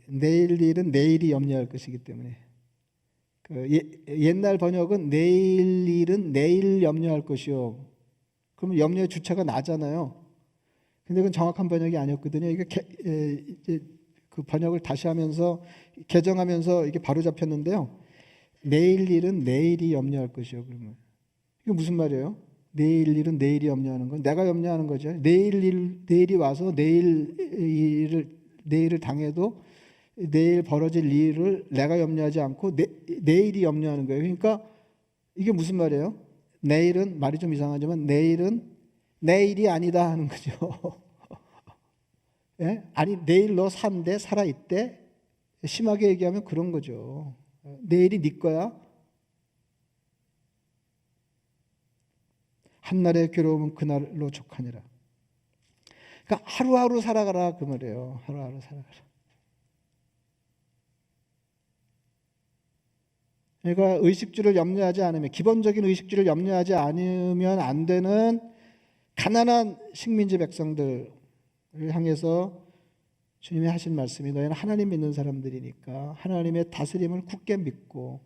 내일 일은 내일이 염려할 것이기 때문에. 옛날 번역은 내일 일은 내일 염려할 것이요. 그러면 염려의 주체가 나잖아요. 근데 그건 정확한 번역이 아니었거든요. 이게 그 번역을 다시 하면서 개정하면서 이게 바로 잡혔는데요. 내일 일은 내일이 염려할 것이요. 그러면 이게 무슨 말이에요? 내일 일은 내일이 염려하는 건 내가 염려하는 거죠. 내일이 와서 내일을 당해도 내일 벌어질 일을 내가 염려하지 않고 내일이 염려하는 거예요. 그러니까 이게 무슨 말이에요? 내일은, 말이 좀 이상하지만 내일은 내일이 아니다 하는 거죠. 예? 아니 내일 너 산대 살아있대? 심하게 얘기하면 그런 거죠. 내일이 네 거야? 한날의 괴로움은 그날로 족하니라. 그러니까 하루하루 살아가라 그 말이에요. 하루하루 살아가라. 그러니까 의식주를 염려하지 않으면, 기본적인 의식주를 염려하지 않으면 안 되는 가난한 식민지 백성들을 향해서 주님이 하신 말씀이, 너희는 하나님 믿는 사람들이니까 하나님의 다스림을 굳게 믿고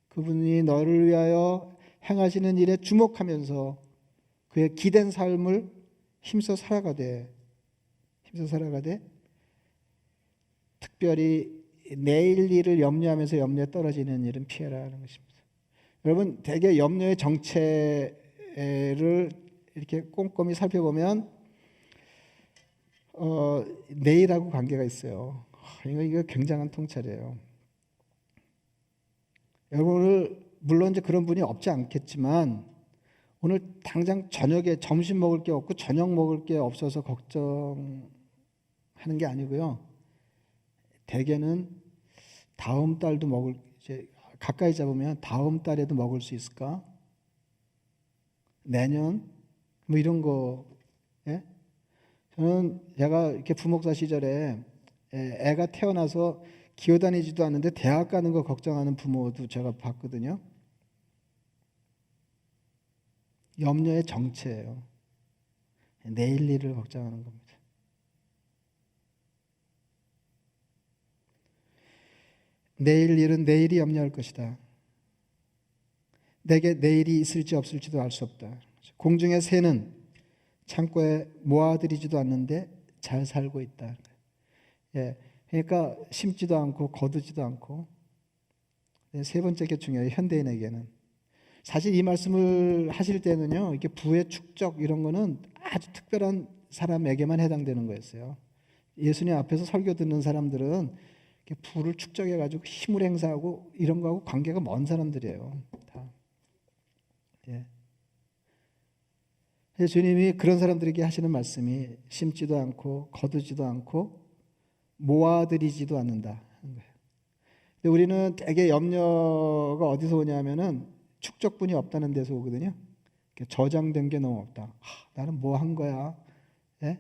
그분이 너를 위하여 행하시는 일에 주목하면서 그의 기댄 삶을 힘써 살아가되 특별히 내일 일을 염려하면서 염려에 떨어지는 일은 피해라 하는 것입니다. 여러분, 대개 염려의 정체를 이렇게 꼼꼼히 살펴보면 내일하고 관계가 있어요. 이거 굉장한 통찰이에요. 여러분, 오늘 물론 이제 그런 분이 없지 않겠지만 오늘 당장 저녁에 점심 먹을 게 없고 저녁 먹을 게 없어서 걱정하는 게 아니고요. 대개는 다음 달도 이제 가까이 잡으면 다음 달에도 먹을 수 있을까? 내년? 뭐 이런 거. 예? 저는 제가 이렇게 부목사 시절에 애가 태어나서 기어다니지도 않는데 대학 가는 거 걱정하는 부모도 제가 봤거든요. 염려의 정체예요. 내일 일을 걱정하는 겁니다. 내일 일은 내일이 염려할 것이다. 내게 내일이 있을지 없을지도 알 수 없다. 공중의 새는 창고에 모아들이지도 않는데 잘 살고 있다. 예, 그러니까 심지도 않고 거두지도 않고. 세 번째 게 중요해요. 현대인에게는. 사실 이 말씀을 하실 때는요, 이게 부의 축적 이런 거는 아주 특별한 사람에게만 해당되는 거였어요. 예수님 앞에서 설교 듣는 사람들은 부를 축적해가지고 힘을 행사하고 이런 거하고 관계가 먼 사람들이에요. 다. 예. 주님이 그런 사람들에게 하시는 말씀이 심지도 않고 거두지도 않고 모아들이지도 않는다. 근데 우리는 되게 염려가 어디서 오냐면은 축적분이 없다는 데서 오거든요. 저장된 게 너무 없다. 나는 뭐 한 거야? 예?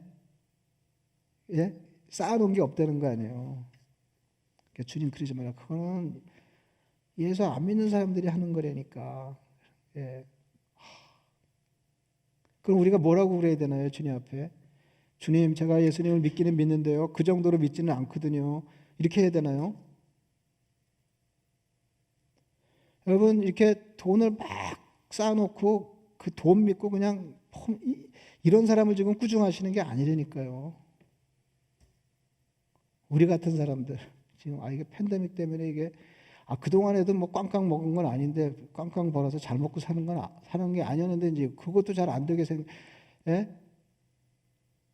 예? 쌓아놓은 게 없다는 거 아니에요. 그러니까 주님 그러지 마라. 그거는 예수 안 믿는 사람들이 하는 거라니까. 예. 그럼 우리가 뭐라고 그래야 되나요? 주님 앞에. 주님, 제가 예수님을 믿기는 믿는데요. 그 정도로 믿지는 않거든요. 이렇게 해야 되나요? 여러분, 이렇게 돈을 막 쌓아놓고 그 돈 믿고 그냥 이런 사람을 지금 꾸중하시는 게 아니라니까요. 우리 같은 사람들. 지금 이게 팬데믹 때문에 이게 그동안에도 뭐 꽝꽝 먹은 건 아닌데 꽝꽝 벌어서 잘 먹고 사는 게 아니었는데 이제 그것도 잘 안 되게 예?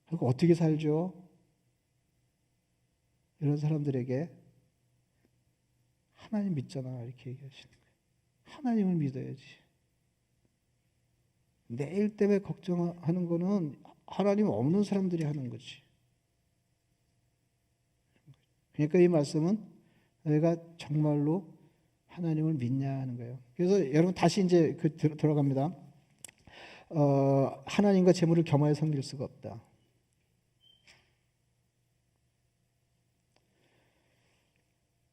그리고 어떻게 살죠? 이런 사람들에게 하나님 믿잖아 이렇게 얘기하시는 거예요. 하나님을 믿어야지. 내일 때문에 걱정하는 거는 하나님 없는 사람들이 하는 거지. 그러니까 이 말씀은 너희가 정말로 하나님을 믿냐 하는 거예요. 그래서 여러분 다시 이제 돌아갑니다. 하나님과 재물을 겸하여 섬길 수가 없다.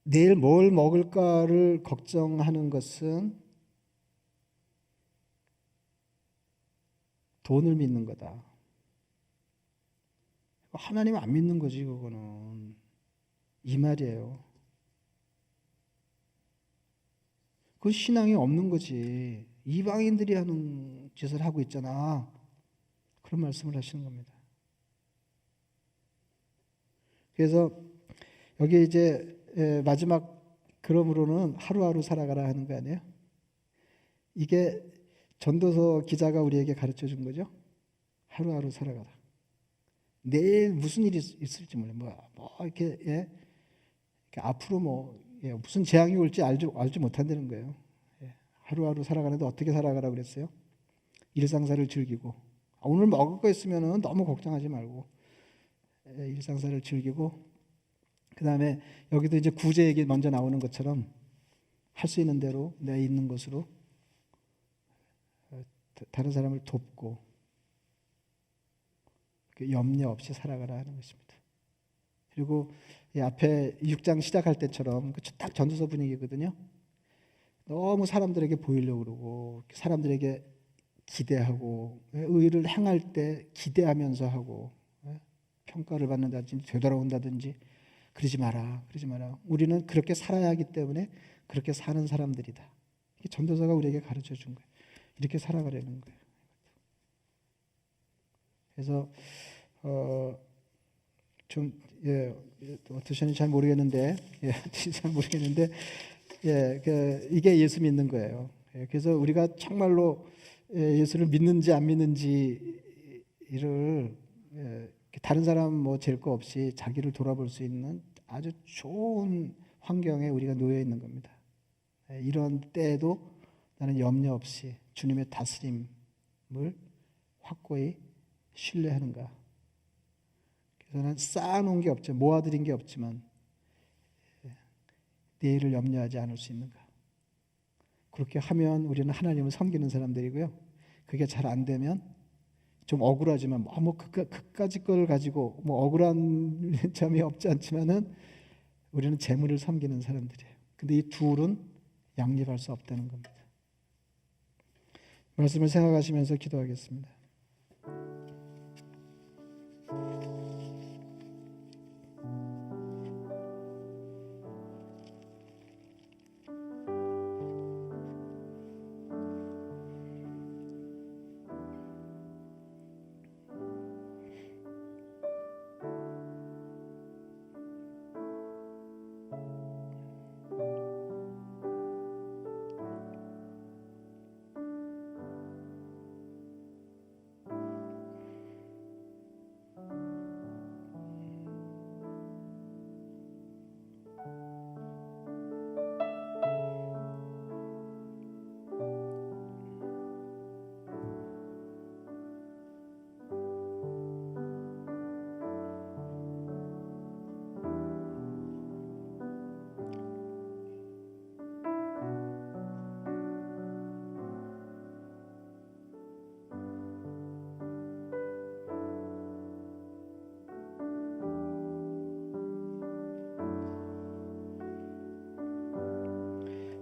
내일 뭘 먹을까를 걱정하는 것은 돈을 믿는 거다. 하나님 안 믿는 거지 그거는. 이 말이에요. 그 신앙이 없는 거지. 이방인들이 하는 짓을 하고 있잖아. 그런 말씀을 하시는 겁니다. 그래서 여기 이제 마지막 그러므로는 하루하루 살아가라 하는 거 아니에요? 이게 전도서 기자가 우리에게 가르쳐 준 거죠. 하루하루 살아가라. 내일 무슨 일이 있을지 몰라. 뭐 이렇게 예? 앞으로 무슨 재앙이 올지 알지 못한다는 거예요. 예. 하루하루 살아가는데 어떻게 살아가라 그랬어요? 일상사를 즐기고. 오늘 먹을 거 있으면 너무 걱정하지 말고 일상사를 즐기고 그 다음에 여기도 이제 구제 얘기 먼저 나오는 것처럼 할 수 있는 대로 내 있는 것으로 다른 사람을 돕고 염려 없이 살아가라 하는 것입니다. 그리고 이 앞에 6장 시작할 때처럼 딱 전도서 분위기거든요. 너무 사람들에게 보이려고 그러고 사람들에게 기대하고 의를 행할 때 기대하면서 하고 평가를 받는다든지 되돌아온다든지 그러지 마라. 우리는 그렇게 살아야 하기 때문에 그렇게 사는 사람들이다. 이게 전도서가 우리에게 가르쳐 준 거예요. 이렇게 살아가려는 거예요. 그래서 어떠셨는지 잘 모르겠는데 이게 예수 믿는 거예요. 그래서 우리가 정말로 예수를 믿는지 안 믿는지를 다른 사람 잴 거 없이 자기를 돌아볼 수 있는 아주 좋은 환경에 우리가 놓여 있는 겁니다. 이런 때에도 나는 염려 없이 주님의 다스림을 확고히 신뢰하는가. 그래서 난 쌓아놓은 게 없죠. 모아들인 게 없지만 내일을 염려하지 않을 수 있는가. 그렇게 하면 우리는 하나님을 섬기는 사람들이고요. 그게 잘 안 되면 좀 억울하지만 그까지 걸 가지고 억울한 점이 없지 않지만은 우리는 재물을 섬기는 사람들이에요. 근데 이 둘은 양립할 수 없다는 겁니다. 말씀을 생각하시면서 기도하겠습니다.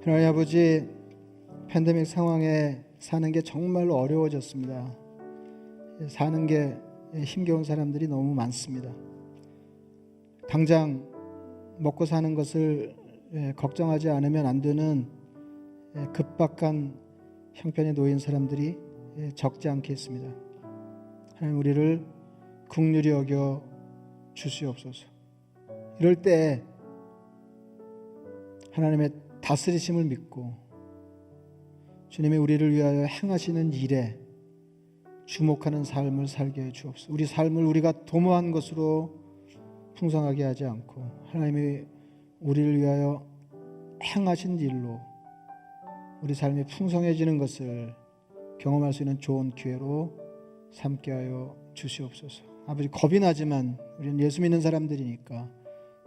하나님 아버지, 팬데믹 상황에 사는 게 정말로 어려워졌습니다. 사는 게 힘겨운 사람들이 너무 많습니다. 당장 먹고 사는 것을 걱정하지 않으면 안 되는 급박한 형편에 놓인 사람들이 적지 않겠습니다. 하나님, 우리를 긍휼히 여겨 주시옵소서. 이럴 때 하나님의 다스리심을 믿고 주님이 우리를 위하여 행하시는 일에 주목하는 삶을 살게 해 주옵소서. 우리 삶을 우리가 도모한 것으로 풍성하게 하지 않고 하나님이 우리를 위하여 행하신 일로 우리 삶이 풍성해지는 것을 경험할 수 있는 좋은 기회로 삼게 하여 주시옵소서. 아버지, 겁이 나지만 우리는 예수 믿는 사람들이니까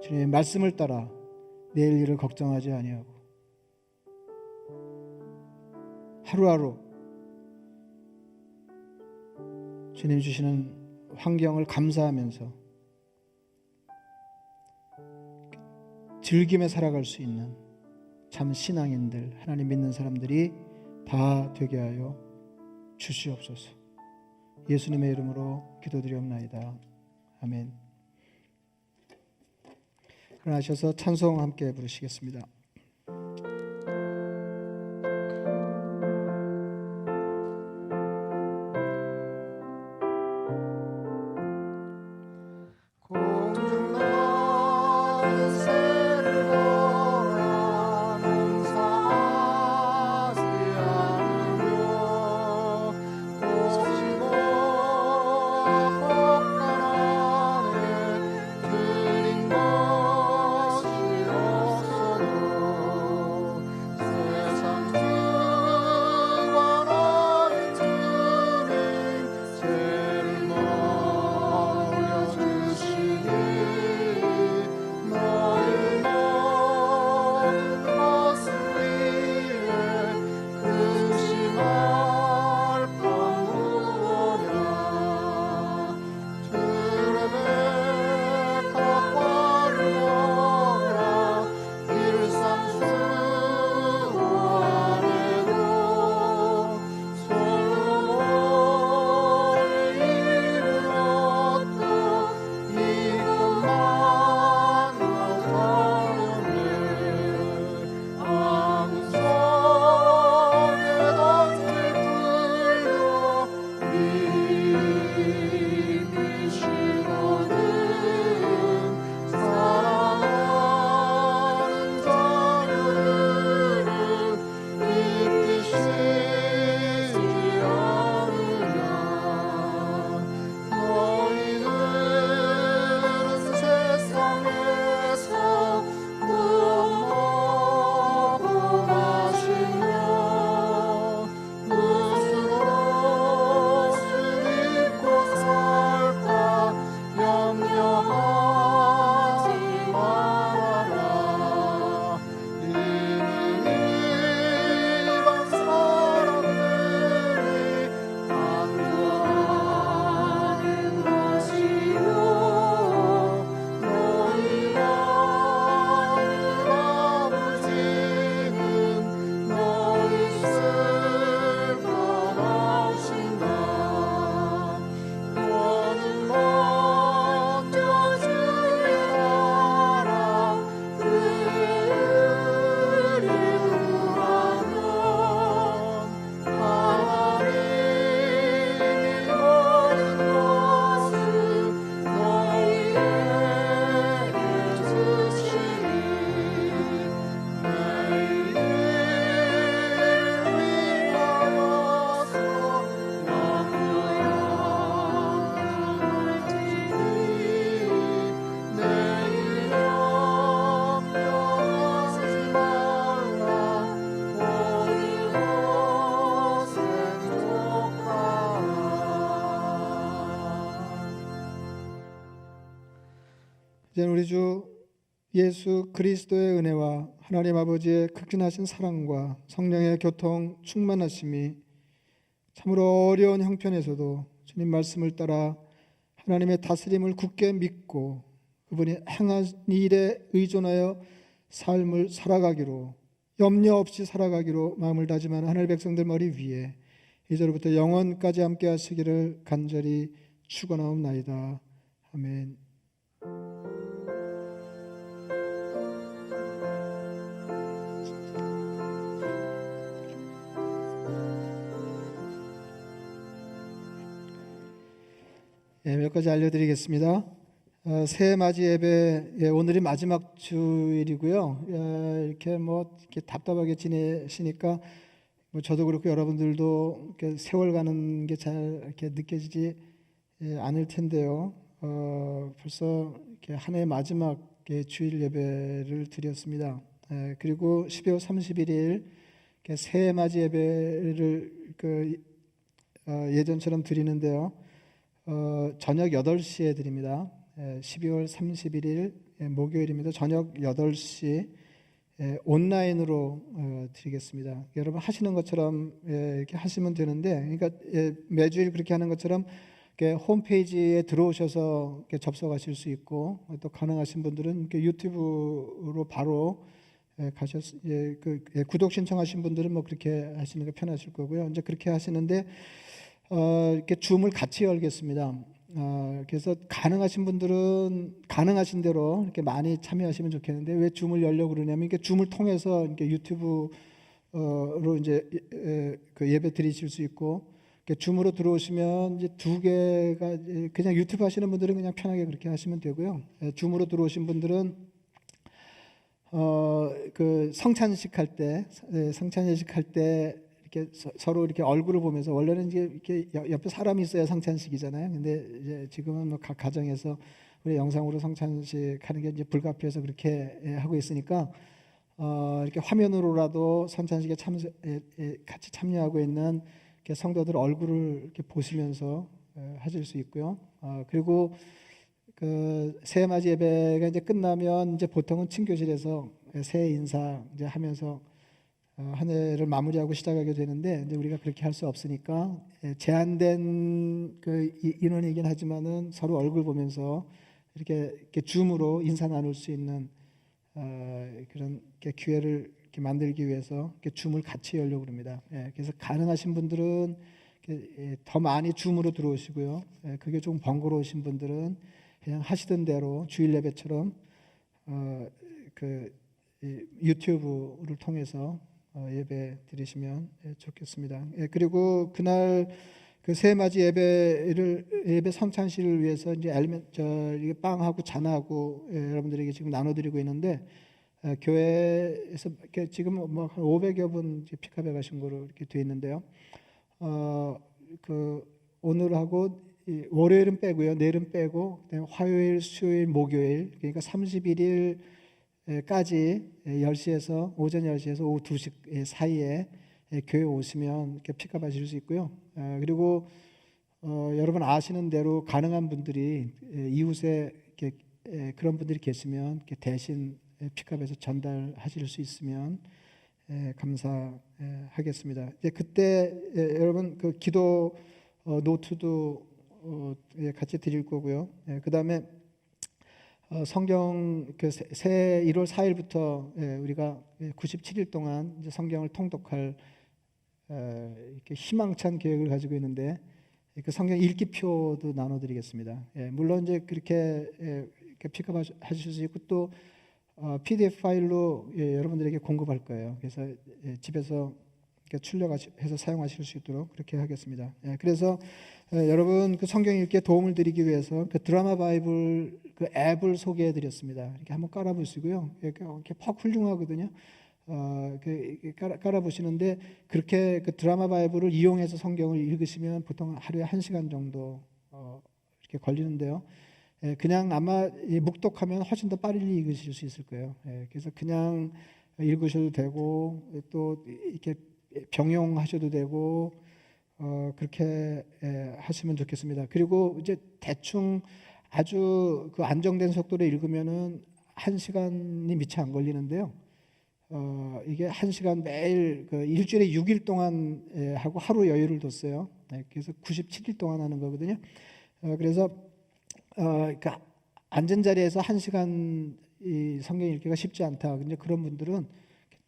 주님의 말씀을 따라 내일 일을 걱정하지 아니하고 하루하루 주님 주시는 환경을 감사하면서 즐기며 살아갈 수 있는 참 신앙인들, 하나님 믿는 사람들이 다 되게 하여 주시옵소서. 예수님의 이름으로 기도드리옵나이다. 아멘. 일어나셔서 찬송 함께 부르시겠습니다. 공중 나는 새를 보라 농사하지 않으며 고시고 꽃간 안에 들인 것이 없어도 세상 주관하는 주님 죄를 먹여주시니 너희 모든 것을 위해 근심할 건 무엇이냐. 주의 백합화를 보라 일상수 안에도 솔로몬의 이르렀던 이것만 못하였네. 아무 속에 덫을 풀려 믿으시거든 사랑하는 자녀들은 믿기시지 않으냐. 너희들은 세상에서 무엇 먹고 마시며 무슨 옷을 입고 살까 염려하지 말아라. 이는 이방 사람들이 안보하는 것이요 너희 하늘 아버지는 너희 슬퍼 하신다. 너는 먼저 주의 나라 그의 의를 구하면 하나님이 모든 것을 너희에게 주시니 내일 위하여서 염려하지 내일 염려하지 말라. 모든 것에 족하라. 이제 우리 주 예수 그리스도의 은혜와 하나님 아버지의 극진하신 사랑과 성령의 교통 충만하심이 참으로 어려운 형편에서도 주님 말씀을 따라 하나님의 다스림을 굳게 믿고 그분이 행한 일에 의존하여 삶을 살아가기로 염려 없이 살아가기로 마음을 다짐하는 하늘 백성들 머리 위에 이제로부터 영원까지 함께 하시기를 간절히 축원하옵나이다. 아멘. 몇 가지 알려드리겠습니다. 새해 맞이 예배, 오늘이 마지막 주일이고요. 이렇게 이렇게 답답하게 지내시니까 저도 그렇고 여러분들도 이렇게 세월 가는 게 잘 이렇게 느껴지지 않을 텐데요. 벌써 이렇게 한 해 마지막 주일 예배를 드렸습니다. 그리고 12월 31일 새해 맞이 예배를 예전처럼 드리는데요. 저녁 8시에 드립니다. 12월 31일 목요일입니다. 저녁 8시 온라인으로 드리겠습니다. 여러분 하시는 것처럼 이렇게 하시면 되는데, 그러니까 매주일 그렇게 하는 것처럼 홈페이지에 들어오셔서 이렇게 접속하실 수 있고, 또 가능하신 분들은 이렇게 유튜브로 바로 구독 신청하신 분들은 그렇게 하시는 게 편하실 거고요. 이제 그렇게 하시는데 이렇게 줌을 같이 열겠습니다. 그래서 가능하신 분들은 가능하신 대로 이렇게 많이 참여하시면 좋겠는데, 왜 줌을 열려고 그러냐면 이게 줌을 통해서 이렇게 유튜브로 이제 예배 드리실 수 있고, 이렇게 줌으로 들어오시면 이제 두 개가 그냥 유튜브 하시는 분들은 그냥 편하게 그렇게 하시면 되고요. 줌으로 들어오신 분들은 성찬식 할 때 이렇게 서로 이렇게 얼굴을 보면서, 원래는 이제 이렇게 옆에 사람이 있어야 성찬식이잖아요. 근데 이제 지금은 각 가정에서 우리 영상으로 성찬식 하는 게 이제 불가피해서 그렇게 하고 있으니까 이렇게 화면으로라도 성찬식에 같이 참여하고 있는 이렇게 성도들 얼굴을 이렇게 보시면서 하실 수 있고요. 그리고 새해 맞이 예배가 이제 끝나면 이제 보통은 친교실에서 새해 인사 이제 하면서 한 해를 마무리하고 시작하게 되는데, 이제 우리가 그렇게 할 수 없으니까 제한된 인원이긴 하지만은 서로 얼굴 보면서 이렇게 줌으로 인사 나눌 수 있는 그런 기회를 이렇게 만들기 위해서 이렇게 줌을 같이 열려고 합니다. 그래서 가능하신 분들은 더 많이 줌으로 들어오시고요. 그게 좀 번거로우신 분들은 그냥 하시던 대로 주일 예배처럼 유튜브를 통해서 예배 드리시면 좋겠습니다. 그리고 그날 새해 맞이 예배 성찬식을 위해서 이제 이게 빵하고 잔하고 여러분들에게 지금 나눠드리고 있는데, 교회에서 지금 한 500여 분 픽업해 가신 거로 이렇게 되어 있는데요. 오늘하고 월요일은 빼고요, 내일은 빼고 화요일, 수요일, 목요일, 그러니까 31일 까지 10시에서 오전 10시에서 오후 2시 사이에 교회 오시면 이렇게 픽업하실 수 있고요. 그리고 여러분 아시는 대로 가능한 분들이 이웃에 그런 분들이 계시면 이렇게 대신 픽업해서 전달하실 수 있으면 감사하겠습니다. 이제 그때 여러분 기도 노트도 같이 드릴 거고요. 그 다음에 성경 새 1월 4일부터 우리가 97일 동안 이제 성경을 통독할 이렇게 희망찬 계획을 가지고 있는데, 그 성경 읽기표도 나눠드리겠습니다. 물론 이제 그렇게 픽업하실 수 있고, 또 PDF 파일로 여러분들에게 공급할 거예요. 그래서 집에서 출력해서 사용하실 수 있도록 그렇게 하겠습니다. 그래서 여러분 성경 읽기에 도움을 드리기 위해서 드라마 바이블 앱을 소개해 드렸습니다. 이렇게 한번 깔아보시고요. 이렇게 퍽 훌륭하거든요. 깔아보시는데, 그렇게 드라마 바이블을 이용해서 성경을 읽으시면 보통 하루에 1시간 정도 이렇게 걸리는데요. 그냥 아마 묵독하면 훨씬 더 빨리 읽으실 수 있을 거예요. 그래서 그냥 읽으셔도 되고, 또 이렇게 병용하셔도 되고, 그렇게 하시면 좋겠습니다. 그리고 이제 대충 아주 안정된 속도로 읽으면은 1시간이 미처 안 걸리는데요. 이게 1시간 매일 일주일에 6일 동안 하고 하루 여유를 뒀어요. 그래서 97일 동안 하는 거거든요. 그래서 앉은 자리에서 1시간 이 성경 읽기가 쉽지 않다. 근데 그런 분들은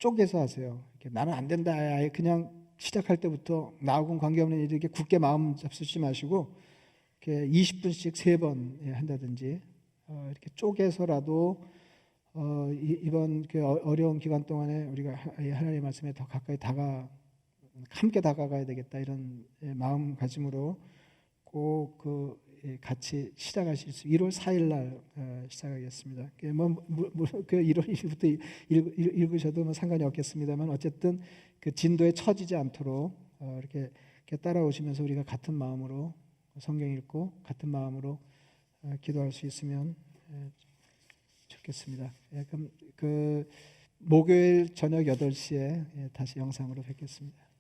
쪼개서 하세요. 이렇게 나는 안 된다. 아예 그냥 시작할 때부터 나하고는 관계없는 일을 이렇게 굳게 마음 잡수지 마시고 이렇게 20분씩 3번 한다든지 이렇게 쪼개서라도 이번 그 어려운 기간 동안에 우리가 하나님의 말씀에 더 가까이 함께 다가가야 되겠다 이런 마음가짐으로 꼭 같이 시작하실 수 1월 4일 날 시작하겠습니다. 그 1월 1일부터 읽으셔도 뭐 상관이 없겠습니다만 어쨌든 그 진도에 처지지 않도록 이렇게 따라오시면서 우리가 같은 마음으로 성경 읽고 같은 마음으로 기도할 수 있으면 좋겠습니다. 그럼 그 목요일 저녁 8시에 다시 영상으로 뵙겠습니다.